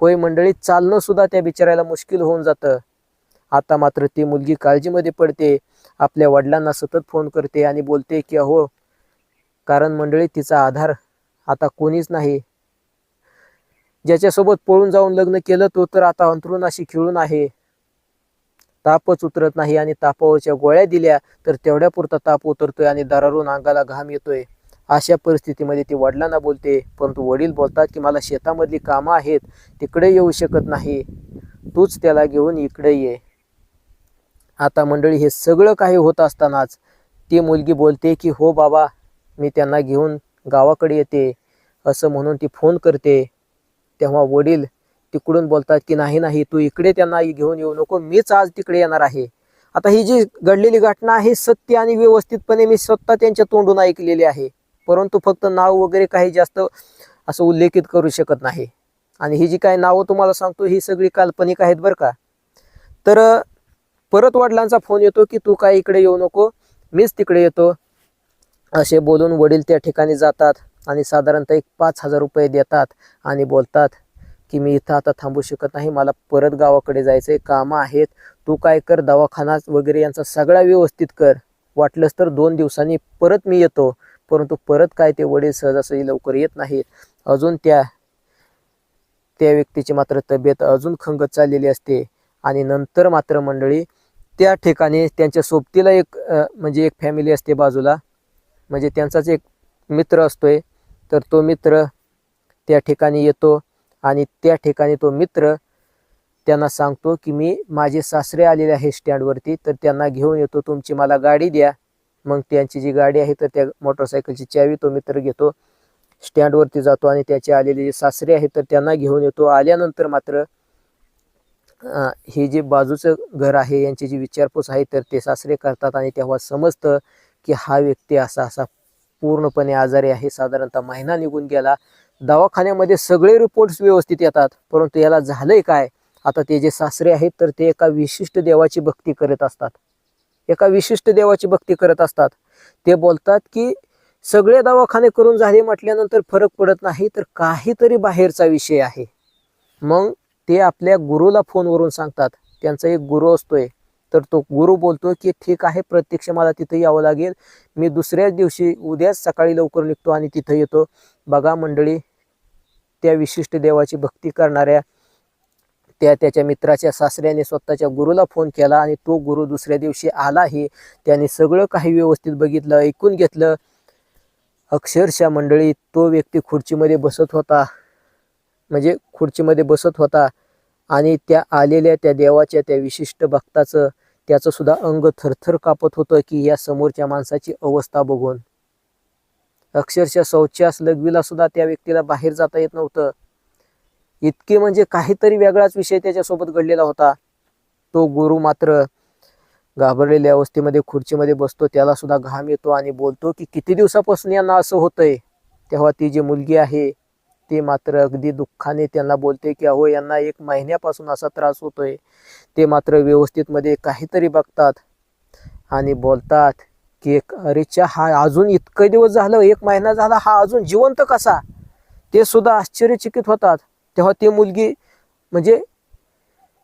होय मंडळी, चालणं सुद्धा त्या बिचाऱ्याला मुश्किल होऊन जातं. आता मात्र ती मुलगी काळजीमध्ये पडते, आपल्या वडिलांना सतत फोन करते आणि बोलते की अहो, कारण मंडळी तिचा आधार आता कोणीच नाही. ज्याच्यासोबत पळून जाऊन लग्न केलं तो तर आता अंथरुणाशी खिळून आहे. तापच उतरत नाही आणि तापावरच्या गोळ्या दिल्या तर तेवढ्या पुरता ताप उतरतोय आणि दरारून अंगाला घाम येतोय. अशा परिस्थितीमध्ये ती वडिलांना बोलते, परंतु वडील बोलतात की मला शेतामधली कामं आहेत, तिकडे येऊ शकत नाही, तूच त्याला घेऊन इकडे ये. आता मंडळी, हे सगळं काही होत असतानाच ती मुलगी बोलते की हो बाबा, मी त्यांना घेऊन गावाकडे येते, असं म्हणून ती फोन करते. तेव्हा वडील तिकडून बोलतात की नाही नाही, तू इकडे त्यांना घेऊन येऊ नको, मीच आज तिकडे येणार आहे. आता ही जी घडलेली घटना आहे सत्य आणि व्यवस्थितपणे मी स्वतः त्यांच्या तोंडून ऐकलेली आहे, परंतु फक्त नाव वगैरे काही जास्त असं उल्लेखित करू शकत नाही. आणि ही जी काही नावं तुम्हाला सांगतो ही सगळी काल्पनिक आहेत बरं का. तर परत वडिलांचा फोन येतो की तू काय इकडे येऊ नको, मीच तिकडे येतो. असे बोलून वडील त्या ठिकाणी जातात आणि साधारणतः एक 5,000 रुपये देतात आणि बोलतात की मी इथं आता थांबू शकत नाही, मला परत गावाकडे जायचंय, कामं आहेत, तू काय कर, दवाखाना वगैरे यांचा सगळा व्यवस्थित कर, वाटलंच तर 2 दिवसांनी परत मी येतो. परंतु परत काय ते वडील सहजासहजी लवकर येत नाहीत. अजून त्या व्यक्तीची मात्र तब्येत अजून खंगत चाललेली असते. आणि नंतर मात्र मंडळी, त्या ठिकाणी त्यांच्या सोबतीला म्हणजे एक फॅमिली असते बाजूला, म्हणजे त्यांचाच एक मित्र असतोय. तर तो मित्र त्या ठिकाणी येतो आणि त्या ठिकाणी तो मित्र त्यांना सांगतो की मी माझे सासरे आलेले आहे स्टँडवरती, तर त्यांना घेऊन येतो, तुमची मला गाडी द्या. मग त्यांची जी गाडी आहे तर त्या मोटरसायकलची चावी तो मित्र घेतो, स्टँडवरती जातो आणि त्याचे आलेले जे सासरे आहेत तर त्यांना घेऊन येतो. आल्यानंतर मात्र हे जे बाजूचं घर आहे यांची जी विचारपूस आहे तर ते सासरे करतात आणि तेव्हा समजतं की हा व्यक्ती असा असा पूर्णपणे आजारी आहे. साधारणतः महिना निघून गेला, दवाखान्यामध्ये सगळे रिपोर्ट्स व्यवस्थित येतात, परंतु याला झालंय काय. आता ते जे सासरे आहेत तर ते एका विशिष्ट देवाची भक्ती करत असतात, एका विशिष्ट देवाची भक्ती करत असतात. ते बोलतात की सगळे दवाखाने करून झाले म्हटल्यानंतर फरक पडत नाही, तर काहीतरी बाहेरचा विषय आहे. मग ते आपल्या गुरुला फोनवरून सांगतात, त्यांचा एक गुरु असतोय. तर तो गुरु बोलतो की ठीक आहे, प्रत्यक्ष मला तिथं यावं लागेल, मी दुसऱ्याच दिवशी उद्याच सकाळी लवकर निघतो आणि तिथं येतो. बघा मंडळी, त्या विशिष्ट देवाची भक्ती करणाऱ्या त्याच्या मित्राच्या सासऱ्याने स्वतःच्या गुरुला फोन केला आणि तो गुरु दुसऱ्या दिवशी आलाही. त्याने सगळं काही व्यवस्थित बघितलं, ऐकून घेतलं. अक्षरशः मंडळी, तो व्यक्ती खुर्चीमध्ये बसत होता, म्हणजे खुर्चीमध्ये बसत होता आणि त्या आलेल्या त्या देवाच्या त्या विशिष्ट भक्ताचं त्याचं सुद्धा अंग थरथर कापत होतं की या समोरच्या माणसाची अवस्था बघून. अक्षरशः शौचास लघवीला सुद्धा त्या व्यक्तीला बाहेर जाता येत नव्हतं. इतके म्हणजे काहीतरी वेगळाच विषय त्याच्यासोबत घडलेला होता. तो गुरु मात्र घाबरलेल्या अवस्थेमध्ये खुर्चीमध्ये बसतो, त्याला सुद्धा घाम येतो आणि बोलतो की किती दिवसापासून यांना असं होतंय. तेव्हा ती जी मुलगी आहे ते मात्र अगदी दुःखाने त्यांना बोलते की अहो, यांना 1 महिन्यापासून असा त्रास होतोय. ते मात्र व्यवस्थित मध्ये काहीतरी बघतात आणि बोलतात की अरेच्या, हा अजून इतके दिवस झालं, 1 महिना झाला, हा अजून जिवंत कसा. ते सुद्धा आश्चर्यचकित होतात. तेव्हा ती मुलगी म्हणजे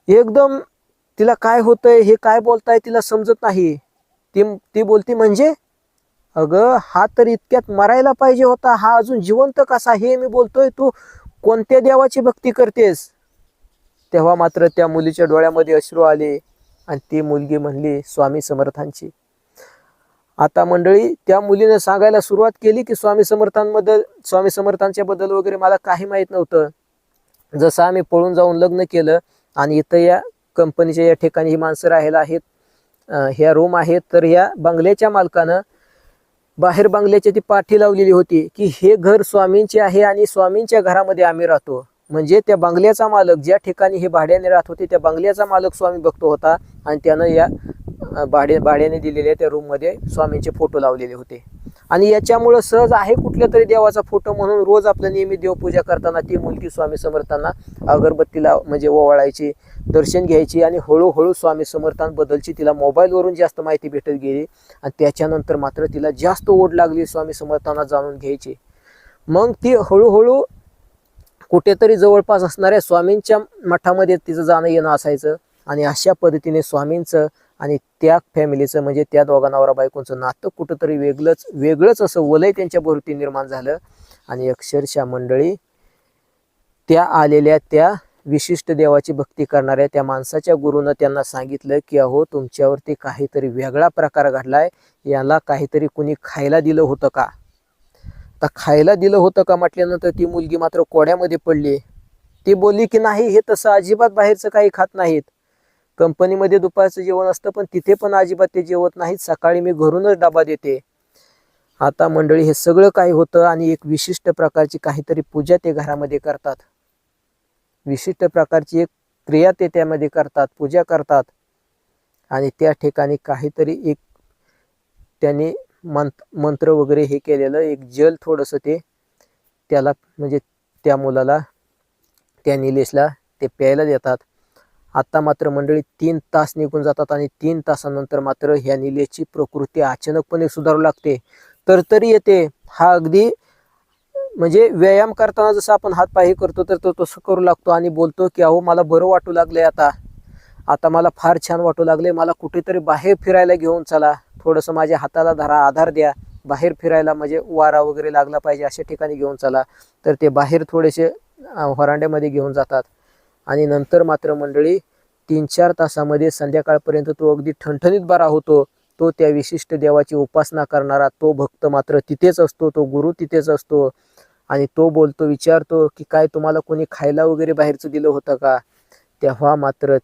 एकदम, तिला काय होतंय हे काय बोलताय तिला समजत नाही. ती बोलती म्हणजे अगं, हा तर इतक्यात मरायला पाहिजे होता, हा अजून जिवंत कसा. हे मी बोलतोय, तू कोणत्या देवाची भक्ती करतेस. तेव्हा मात्र त्या मुलीच्या डोळ्यामध्ये अश्रू आले आणि ती मुलगी म्हणली स्वामी समर्थांची. आता मंडळी, त्या मुलीने सांगायला सुरुवात केली की स्वामी समर्थांच्या बद्दल वगैरे मला काही माहित नव्हतं. जसं आम्ही पळून जाऊन लग्न केलं आणि इथं या कंपनीच्या या ठिकाणी ही माणसं राहायला आहेत, ह्या रूम आहेत. तर ह्या बंगल्याच्या मालकानं बाहेर बंगल्याची ती पाठी लावलेली होती की हे घर स्वामींचे आहे आणि स्वामींच्या घरामध्ये आम्ही राहतो. म्हणजे त्या बंगल्याचा मालक, ज्या ठिकाणी हे भाड्याने राहत होते, त्या बंगल्याचा मालक स्वामी भक्त होता आणि त्यानं या भाड्याने दिलेल्या त्या रूम मध्ये स्वामींचे फोटो लावलेले होते. आणि याच्यामुळं सहज आहे कुठल्या तरी देवाचा फोटो म्हणून रोज आपलं नियमित देवपूजा करताना ती मुलगी स्वामी समर्थांना अगरबत्तीला म्हणजे ओवाळायची, दर्शन घ्यायची आणि हळूहळू स्वामी समर्थांबद्दलची तिला मोबाईलवरून जास्त माहिती भेटत गेली. आणि त्याच्यानंतर मात्र तिला जास्त ओढ लागली स्वामी समर्थांना जाणून घ्यायची. मग ती हळूहळू कुठेतरी जवळपास असणाऱ्या स्वामींच्या मठामध्ये तिचं जाणं येणं असायचं. आणि अशा पद्धतीने स्वामींचं आणि त्या फॅमिलीचं म्हणजे त्या दोघा नवरा बायकोंचं नातं कुठंतरी वेगळंच असं वलय त्यांच्या भोवती निर्माण झालं. आणि अक्षरशः मंडळी त्या आलेल्या त्या विशिष्ट देवाची भक्ती करणाऱ्या त्या माणसाच्या गुरुनं त्यांना सांगितलं की अहो तुमच्यावरती काहीतरी वेगळा प्रकार घडलाय, याला काहीतरी कुणी खायला दिलं होतं का? आता खायला दिलं होतं का म्हटल्यानंतर ती मुलगी मात्र कोड्यामध्ये पडली. ती बोलली की नाही, हे तसं अजिबात बाहेरचं काही खात नाहीत. कंपनीमध्ये दुपारचं जेवण असतं पण तिथे पण अजिबात ते जेवत नाहीत. सकाळी मी घरूनच डबा देते. आता मंडळी हे सगळं काही होतं आणि एक विशिष्ट प्रकारची काहीतरी पूजा ते घरामध्ये करतात. विशिष्ट प्रकारची एक क्रिया ते त्यामध्ये करतात, पूजा करतात. आणि त्या ठिकाणी काहीतरी एक त्यांनी मंत्र वगैरे हे केलेलं एक जल थोडंसं ते त्याला म्हणजे त्या मुलाला, त्या निलेशला ते प्यायला देतात. आता मात्र मंडळी 3 तास निघून जातात आणि 3 तासानंतर मात्र ह्या निलेशची प्रकृती अचानकपणे सुधारू लागते. तरतरी येते. हा अगदी म्हणजे व्यायाम करताना जसं आपण हात पाय करतो तर तो तसं करू लागतो आणि बोलतो की अहो मला बरं वाटू लागलंय, आता मला फार छान वाटू लागले, मला कुठेतरी बाहेर फिरायला घेऊन चला, थोडंसं माझ्या हाताला धरा, आधार द्या, बाहेर फिरायला म्हणजे वारा वगैरे लागला पाहिजे अशा ठिकाणी घेऊन चला. तर ते बाहेर थोडेसे व्हरांड्यामध्ये घेऊन जातात. आणि नंतर मात्र मंडळी 3-4 तासामध्ये संध्याकाळपर्यंत तो अगदी ठणठणीत बरा होतो. तो त्या विशिष्ट देवाची उपासना करणारा तो भक्त मात्र तिथेच असतो, तो गुरु तिथेच असतो. आणि तो बोलतो, विचारतो की काय तुम्हाला कोणी खायला वगैरे बाहेरचं दिलं होतं का? तेव्हा मात्र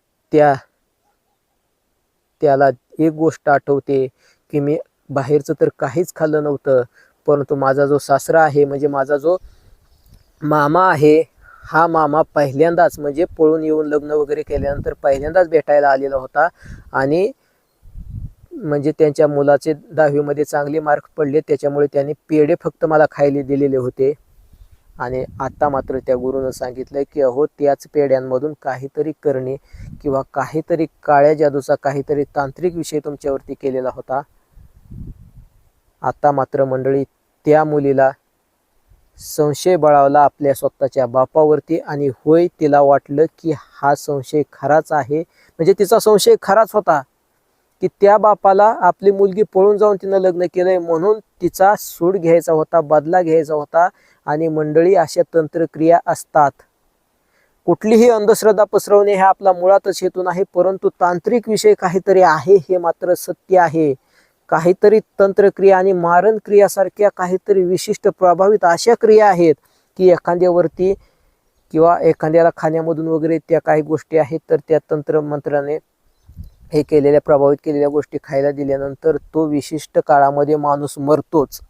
त्याला एक गोष्ट आठवते की मी बाहेरचं तर काहीच खाल्लं नव्हतं, परंतु माझा जो सासरा आहे म्हणजे माझा जो मामा आहे, हा मामा पहिल्यांदाच म्हणजे पळून येऊन लग्न वगैरे केल्यानंतर पहिल्यांदाच भेटायला आलेला होता. आणि म्हणजे त्यांच्या मुलाचे 10वी मध्ये चांगले मार्क पडले, त्याच्यामुळे त्यांनी पेढे फक्त मला खायला दिलेले होते. आणि आता मात्र त्या गुरुनं सांगितलं की अहो त्याच पेढ्यांमधून काहीतरी करणे किंवा काहीतरी काळ्या जादूचा काहीतरी तांत्रिक विषय तुमच्यावरती केलेला होता. आता मात्र मंडळी त्या मुलीला संशय बळावला आपल्या स्वतःच्या बापावरती. आणि होय, तिला वाटलं की हा संशय खराच आहे, म्हणजे तिचा संशय खराच होता की त्या बापाला आपली मुलगी पळून जाऊन तिनं लग्न केलंय म्हणून तिचा सूड घ्यायचा होता, बदला घ्यायचा होता. आणि मंडळी अशा तंत्रक्रिया असतात. कुठलीही अंधश्रद्धा पसरवणे हा आपला मुळातच हेतू नाही, परंतु तांत्रिक विषय काहीतरी आहे हे मात्र सत्य आहे. काहीतरी तंत्रक्रिया आणि मारण क्रियासारख्या काहीतरी विशिष्ट प्रभावित अशा क्रिया आहेत की एखाद्यावरती किंवा एखाद्याला खाण्यामधून वगैरे त्या काही गोष्टी आहेत, तर त्या तंत्रमंत्राने हे केलेल्या प्रभावित केलेल्या गोष्टी खायला दिल्यानंतर तो विशिष्ट काळामध्ये माणूस मरतोच,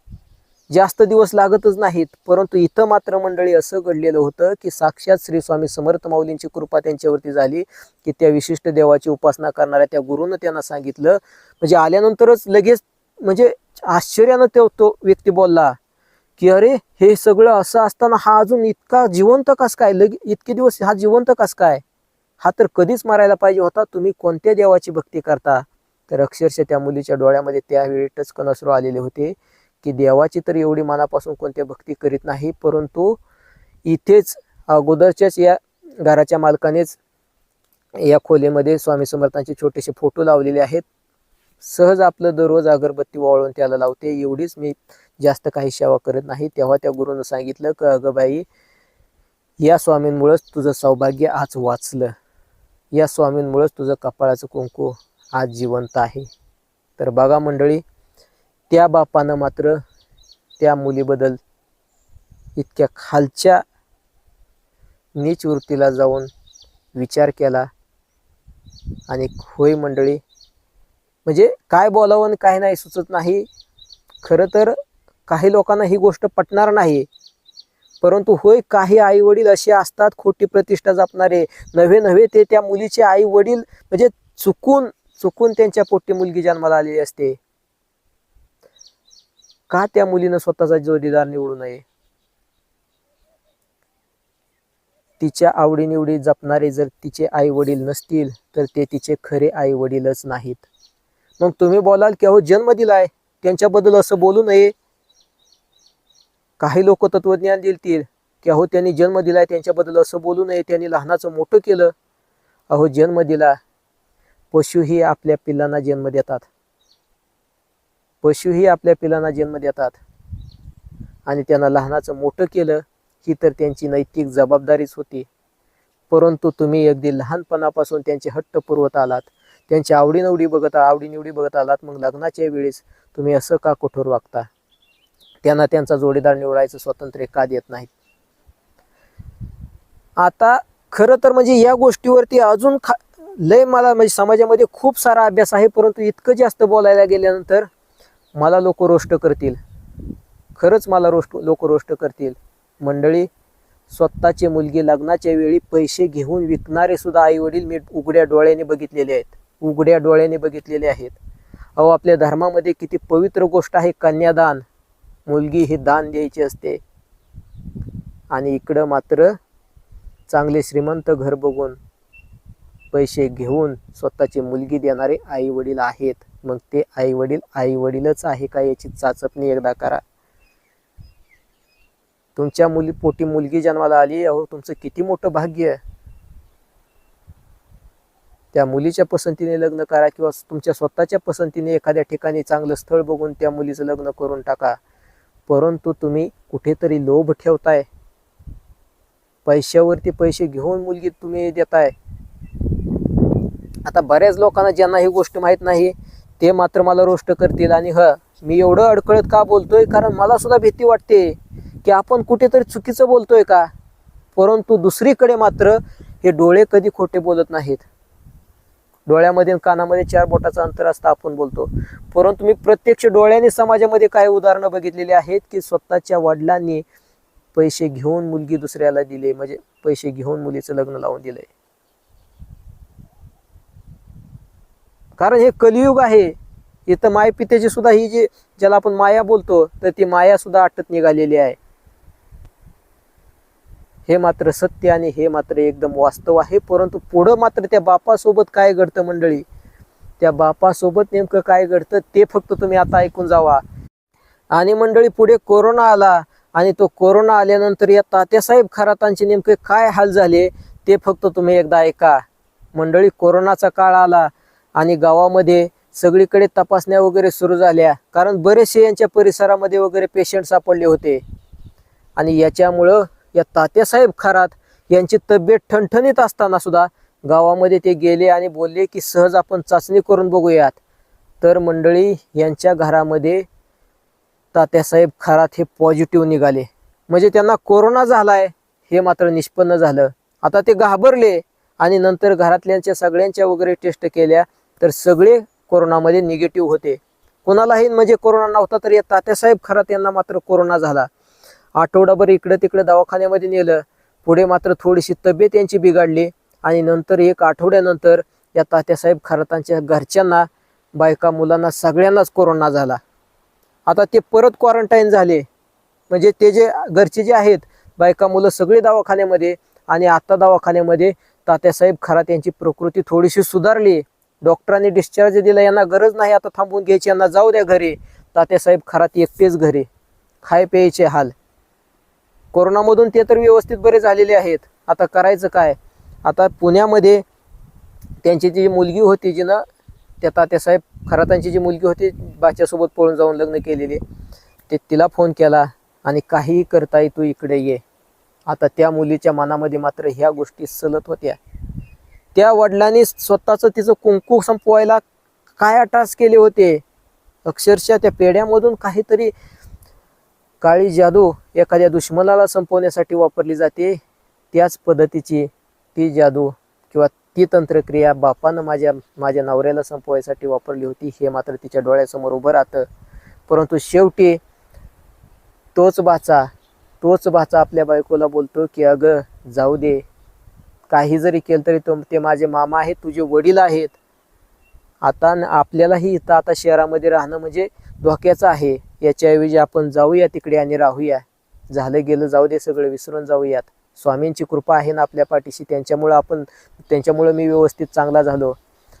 जास्त दिवस लागतच नाहीत. परंतु इथं मात्र मंडळी असं घडलेलं होतं की साक्षात श्री स्वामी समर्थ माऊलींची कृपा त्यांच्यावरती झाली की त्या विशिष्ट देवाची उपासना करणाऱ्या त्या गुरुनं त्यांना सांगितलं. म्हणजे आल्यानंतरच लगेच म्हणजे आश्चर्यानं तो व्यक्ती बोलला की अरे हे सगळं असं असताना हा अजून इतका जिवंत कस काय, इतके दिवस हा जिवंत कस काय, हा तर कधीच मारायला पाहिजे होता, तुम्ही कोणत्या देवाची भक्ती करता? तर अक्षरशः त्या मुलीच्या डोळ्यामध्ये त्यावेळी टचकन अश्रू आलेले होते की देवाची तर एवढी मनापासून कोणत्या भक्ती करीत नाही, परंतु इथेच अगोदरच्याच या घराच्या मालकानेच या खोलीमध्ये स्वामी समर्थांचे छोटेसे फोटो लावलेले आहेत. सहज आपलं दररोज अगरबत्ती वाळून त्याला लावते, एवढीच, मी जास्त काही सेवा करत नाही. तेव्हा त्या गुरुनं सांगितलं की अगं बाई, या स्वामींमुळेच तुझं सौभाग्य आज वाचलं, या स्वामींमुळेच तुझं कपाळाचं कुंकू आज जिवंत आहे. तर बघा मंडळी, त्या बापानं मात्र त्या मुलीबद्दल इतक्या खालच्या नीच वृत्तीला जाऊन विचार केला. आणि होय मंडळी, म्हणजे काय बोलावं आणि काय नाही सुचत नाही. खरं तर काही लोकांना ही गोष्ट पटणार नाही, परंतु होय, काही आई वडील असे असतात खोटी प्रतिष्ठा जपणारे. नव्हे नव्हे ते त्या मुलीचे आई वडील म्हणजे चुकून चुकून त्यांच्या पोटी मुलगी जन्माला आलेली असते. का त्या मुलीनं स्वतःचा जोडीदार निवडू नये? तिच्या आवडीनिवडी जपणारे जर तिचे आई वडील नसतील तर ते तिचे खरे आई वडीलच नाहीत. मग तुम्ही बोलाल की अहो जन्म दिलाय, त्यांच्याबद्दल असं बोलू नये. काही लोक तत्वज्ञान देतील की अहो त्यांनी जन्म दिलाय, त्यांच्याबद्दल असं बोलू नये, त्यांनी लहानाचं मोठं केलं. अहो जन्म दिला, पशुही आपल्या पिल्लांना जन्म देतात. पशुही आपल्या पिल्लांना जन्म देतात आणि त्यांना लहानाचं मोठं केलं ही तर त्यांची नैतिक जबाबदारीच होती. परंतु तुम्ही अगदी लहानपणापासून त्यांचे हट्ट पुरवत आलात, त्यांची आवडीनिवडी बघत आलात. मग लग्नाच्या वेळेस तुम्ही असं का कठोर वागता? त्यांना त्यांचा जोडीदार निवडायचं स्वातंत्र्य का देत नाहीत? आता खरं तर म्हणजे या गोष्टीवरती अजून लय मला म्हणजे समाजामध्ये खूप सारा अभ्यास आहे, परंतु इतकं जास्त बोलायला गेल्यानंतर मला लोक रोस्ट करतील. खरंच मला लोक रोस्ट करतील. मंडळी, स्वतःची मुलगी लग्नाच्या वेळी पैसे घेऊन विकणारे सुद्धा आई वडील मी उघड्या डोळ्याने बघितलेले आहेत, उघड्या डोळ्याने बघितलेले आहेत. अहो आपल्या धर्मामध्ये किती पवित्र गोष्ट आहे कन्यादान. मुलगी ही दान द्यायची असते आणि इकडं मात्र चांगले श्रीमंत घर बघून पैसे घेऊन स्वतःची मुलगी देणारे आई वडील आहेत. मग ते आई वडीलच आहे का याची चाचपणी एकदा करा. तुमच्या पोटी मुलगी जन्माला आली, अहो तुमचं किती मोठं भाग्य. त्या मुलीच्या पसंतीने लग्न करा किंवा तुमच्या स्वतःच्या पसंतीने एखाद्या ठिकाणी चांगलं स्थळ बघून त्या मुलीचं लग्न करून टाका. परंतु तुम्ही कुठेतरी लोभ ठेवताय, पैशावरती पैसे घेऊन मुलगी तुम्ही देताय. आता बऱ्याच लोकांना ज्यांना ही गोष्ट माहीत नाही ते मात्र मला रोस्ट करतील. आणि मी एवढं अडकळत का बोलतोय, कारण मला सुद्धा भीती वाटते की आपण कुठेतरी चुकीचं बोलतोय का. परंतु दुसरीकडे मात्र हे डोळे कधी खोटे बोलत नाहीत. डोळ्यामध्ये कानामध्ये 4 बोटाचं अंतर असतं आपण बोलतो, परंतु मी प्रत्यक्ष डोळ्याने समाजामध्ये काही उदाहरणं बघितलेली आहेत की स्वतःच्या वडिलांनी पैसे घेऊन मुलगी दुसऱ्याला दिले, म्हणजे पैसे घेऊन मुलीचं लग्न लावून दिलंय. कारण हे कलियुग आहे. इथं मायपितेची सुद्धा ही जी ज्याला आपण माया बोलतो तर ती माया सुद्धा आटत निघालेली आहे. हे मात्र सत्य आणि हे मात्र एकदम वास्तव आहे. परंतु पुढं मात्र त्या बापासोबत काय घडतं मंडळी, त्या बापासोबत नेमकं काय घडतं ते फक्त तुम्ही आता ऐकून जावा. आणि मंडळी पुढे कोरोना आला आणि तो कोरोना आल्यानंतर या तात्यासाहेब खरातांचे नेमके काय हाल झाले ते फक्त तुम्ही एकदा ऐका. मंडळी, कोरोनाचा काळ आला आणि गावामध्ये सगळीकडे तपासण्या वगैरे सुरू झाल्या, कारण बरेचसे यांच्या परिसरामध्ये वगैरे पेशंट सापडले होते. आणि याच्यामुळं या तात्यासाहेब खरात यांची तब्येत ठणठणीत असताना सुद्धा गावामध्ये ते गेले आणि बोलले की सहज आपण चाचणी करून बघूयात. तर मंडळी, यांच्या घरामध्ये तात्यासाहेब खरात हे पॉझिटिव्ह निघाले, म्हणजे त्यांना कोरोना झालाय हे मात्र निष्पन्न झालं. आता ते घाबरले आणि नंतर घरातल्यांच्या सगळ्यांच्या वगैरे टेस्ट केल्या तर सगळे कोरोनामध्ये निगेटिव्ह होते. कोणालाही म्हणजे कोरोना नव्हता, तर या तात्यासाहेब खरात यांना मात्र कोरोना झाला. आठवडाभर इकडं तिकडं दवाखान्यामध्ये नेलं. पुढे मात्र थोडीशी तब्येत यांची बिघडली आणि नंतर 1 आठवड्यानंतर या तात्यासाहेब खरातांच्या घरच्यांना, बायका मुलांना सगळ्यांनाच कोरोना झाला. आता ते परत क्वारंटाईन झाले, म्हणजे ते जे घरचे जे आहेत बायका मुलं सगळे दवाखान्यामध्ये. आणि आता दवाखान्यामध्ये तात्यासाहेब खरात यांची प्रकृती थोडीशी सुधारली. डॉक्टरांनी डिस्चार्ज दिला, यांना गरज नाही आता थांबून घ्यायची, यांना जाऊ द्या घरी. तात्यासाहेब खरात एकटेच घरी. खाय प्यायचे हाल. कोरोनामधून ते तर व्यवस्थित बरे झालेले आहेत. आता करायचं काय? आता पुण्यामध्ये त्यांची जी मुलगी होती, जिनं त्या तात्यासाहेब खरातांची जी मुलगी होती बाच्यासोबत पळून जाऊन लग्न केलेले, ते तिला फोन केला आणि काहीही करताय तू इकडे ये. आता त्या मुलीच्या मनामध्ये मात्र ह्या गोष्टी सलत होत्या. त्या वडिलांनी स्वतःचं तिचं कुंकू संपवायला काय अटास केले होते. अक्षरशः त्या पेढ्यामधून काहीतरी काळी जादू एखाद्या दुश्मनाला संपवण्यासाठी वापरली जाते, त्याच पद्धतीची ती जादू किंवा ती तंत्रक्रिया बापानं माझ्या नवऱ्याला संपवायसाठी वापरली होती हे मात्र तिच्या डोळ्यासमोर उभं राहतं. परंतु शेवटी तोच भाचा आपल्या बायकोला बोलतो की अगं जाऊ दे, काही जरी केलं तरी ते माझे मामा आहेत, तुझे वडील आहेत. आता आपल्यालाही इथं आता शहरामध्ये राहणं म्हणजे धोक्याचं आहे. याच्याऐवजी आपण जाऊया तिकडे आणि राहूया. झालं गेलं जाऊ दे, सगळं विसरून जाऊयात. स्वामींची कृपा आहे ना आपल्या पाठीशी, त्यांच्यामुळं मी व्यवस्थित चांगला झालो.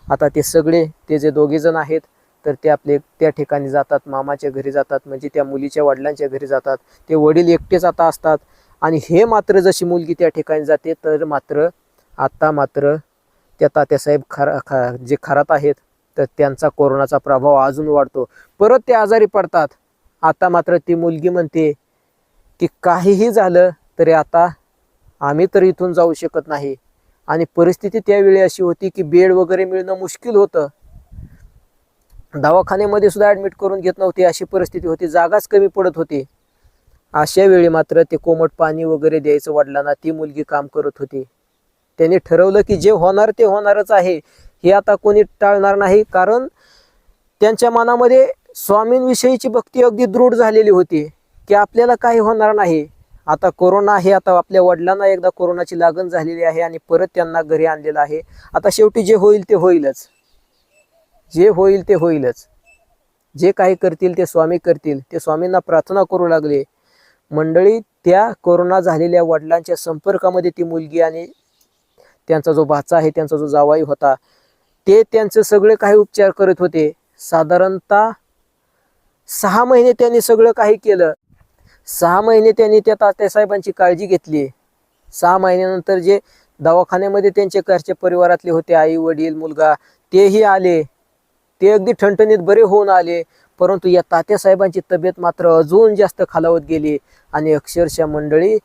आता ते जे दोघे जण आहेत तर ते आपले त्या ठिकाणी जातात, मामाच्या घरी जातात, म्हणजे त्या मुलीच्या वडिलांच्या घरी जातात. ते वडील एकटेच आता असतात. आणि हे मात्र जशी मुलगी त्या ठिकाणी जाते तर आता मात्र त्या तात्यासाहेब जे खरात आहेत तर त्यांचा कोरोनाचा प्रभाव अजून वाढतो. परत ते आजारी पडतात. आता मात्र ती मुलगी म्हणते की काहीही झालं तरी आता आम्ही तर इथून जाऊ शकत नाही. आणि परिस्थिती त्यावेळी अशी होती की बेड वगैरे मिळणं मुश्किल होतं. दवाखान्यामध्ये सुद्धा ॲडमिट करून घेत नव्हते, अशी परिस्थिती होती. जागाच कमी पडत होती. अशा वेळी मात्र ते कोमट पाणी वगैरे द्यायचं वडिलांना ती मुलगी काम करत होती. त्यांनी ठरवलं की जे होणार ते होणारच आहे, हे आता कोणी टाळणार नाही. कारण त्यांच्या मनामध्ये स्वामींविषयीची भक्ती अगदी दृढ झालेली होती की आपल्याला काही होणार नाही. आता कोरोना आहे, आता आपल्या वडिलांना एकदा कोरोनाची लागण झालेली आहे आणि परत त्यांना घरी आणलेलं आहे. आता शेवटी जे होईल ते होईलच, जे होईल ते होईलच. जे काही करतील ते स्वामी करतील. ते स्वामींना प्रार्थना करू लागले. मंडळी, त्या कोरोना झालेल्या वडिलांच्या संपर्कामध्ये ती मुलगी आणि त्यांचा जो भाचा आहे, त्यांचा जो जावाई होता, ते त्यांचं सगळे काही उपचार करत होते. साधारणतः 6 महिने त्यांनी सगळं काही केलं. 6 महिने त्यांनी त्या तात्यासाहेबांची काळजी घेतली. 6 महिन्यानंतर जे दवाखान्यामध्ये त्यांचे घरचे परिवारातले होते, आई वडील मुलगा, तेही आले. ते अगदी ठणठणीत बरे होऊन आले. परंतु या तात्यासाहेबांची तब्येत मात्र अजून जास्त खालावत गेली. आणि अक्षरशः मंडळी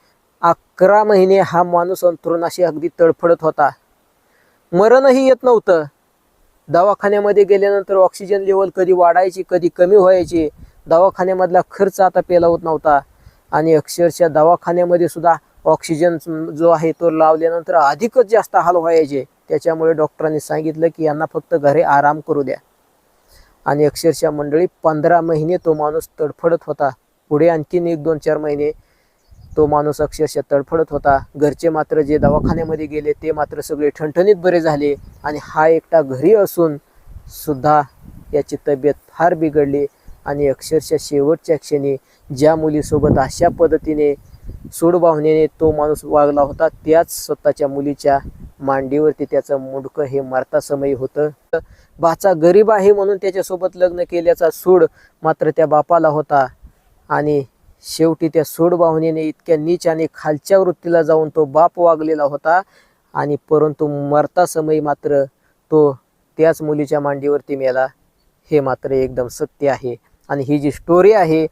11 महिने हा माणूस अंथरुणाशी अगदी तडफडत होता. मरणही येत नव्हतं. दवाखान्यामध्ये गेल्यानंतर ऑक्सिजन लेवल कधी वाढायची कधी कमी व्हायची. दवाखान्यामधला खर्च आता पेलावत नव्हता. आणि अक्षरशः दवाखान्यामध्ये सुद्धा ऑक्सिजन जो आहे तो लावल्यानंतर अधिकच जास्त हाल व्हायचे. त्याच्यामुळे डॉक्टरांनी सांगितलं की यांना फक्त घरी आराम करू द्या. आणि अक्षरशः मंडळी 15 महिने तो माणूस तडफडत होता. पुढे आणखीन 1-2-4 महिने तो माणूस अक्षरशः तडफडत होता. घरचे मात्र जे दवाखान्यामध्ये गेले ते मात्र सगळे ठणठणीत बरे झाले. आणि हा एकटा घरी असून सुद्धा याची तब्येत फार बिघडली. आणि अक्षरशः शेवटच्या क्षणी ज्या मुलीसोबत अशा पद्धतीने सूडभावनेने तो माणूस वागला होता, त्याच स्वतःच्या मुलीच्या मांडीवरती त्याचं मुंडकं हे मरतासमयी होतं. भाचा गरीब आहे म्हणून त्याच्यासोबत लग्न केल्याचा सूड मात्र त्या बापाला होता. आणि शेवटी त्या सूडभावनेने इतक्या नीच आणि खालच्या वृत्तीला जाऊन तो बाप वागलेला होता. आणि परंतु मरतासमयी मात्र तो त्याच मुलीच्या मांडीवरती मेला. हे मात्र एकदम सत्य आहे. आणि ही जी स्टोरी आहे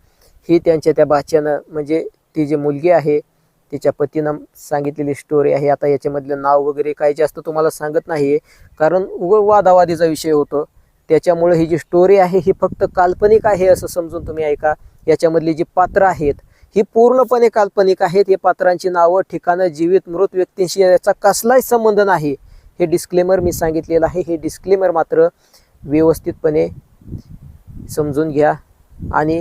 ही त्यांच्या त्या बाच्यानं, म्हणजे ती जी मुलगी आहे तिच्या पतीनं सांगितलेली स्टोरी आहे. आता याच्यामधलं नाव वगैरे काही जास्त तुम्हाला सांगत नाही, कारण वादावादीचा विषय होतो. त्याच्यामुळे ही जी स्टोरी आहे ही फक्त काल्पनिक आहे असं समजून तुम्ही ऐका. याच्यामधली जी पात्र आहेत ही पूर्णपणे काल्पनिक आहेत. हे पात्रांची नावं, ठिकाणं, जीवित मृत व्यक्तींशी याचा कसलाही संबंध नाही. हे डिस्क्लेमर मी सांगितलेलं आहे. हे डिस्क्लेमर मात्र व्यवस्थितपणे समजून घ्या. आणि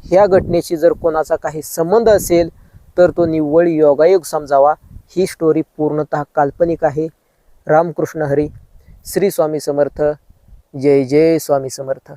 ह्या घटनेशी जर कोणाचा काही संबंध असेल तर तो निव्वळ योगायोग समजावा. ही स्टोरी पूर्णतः काल्पनिक आहे. रामकृष्ण हरी. श्री स्वामी समर्थ. जय जय स्वामी समर्थ.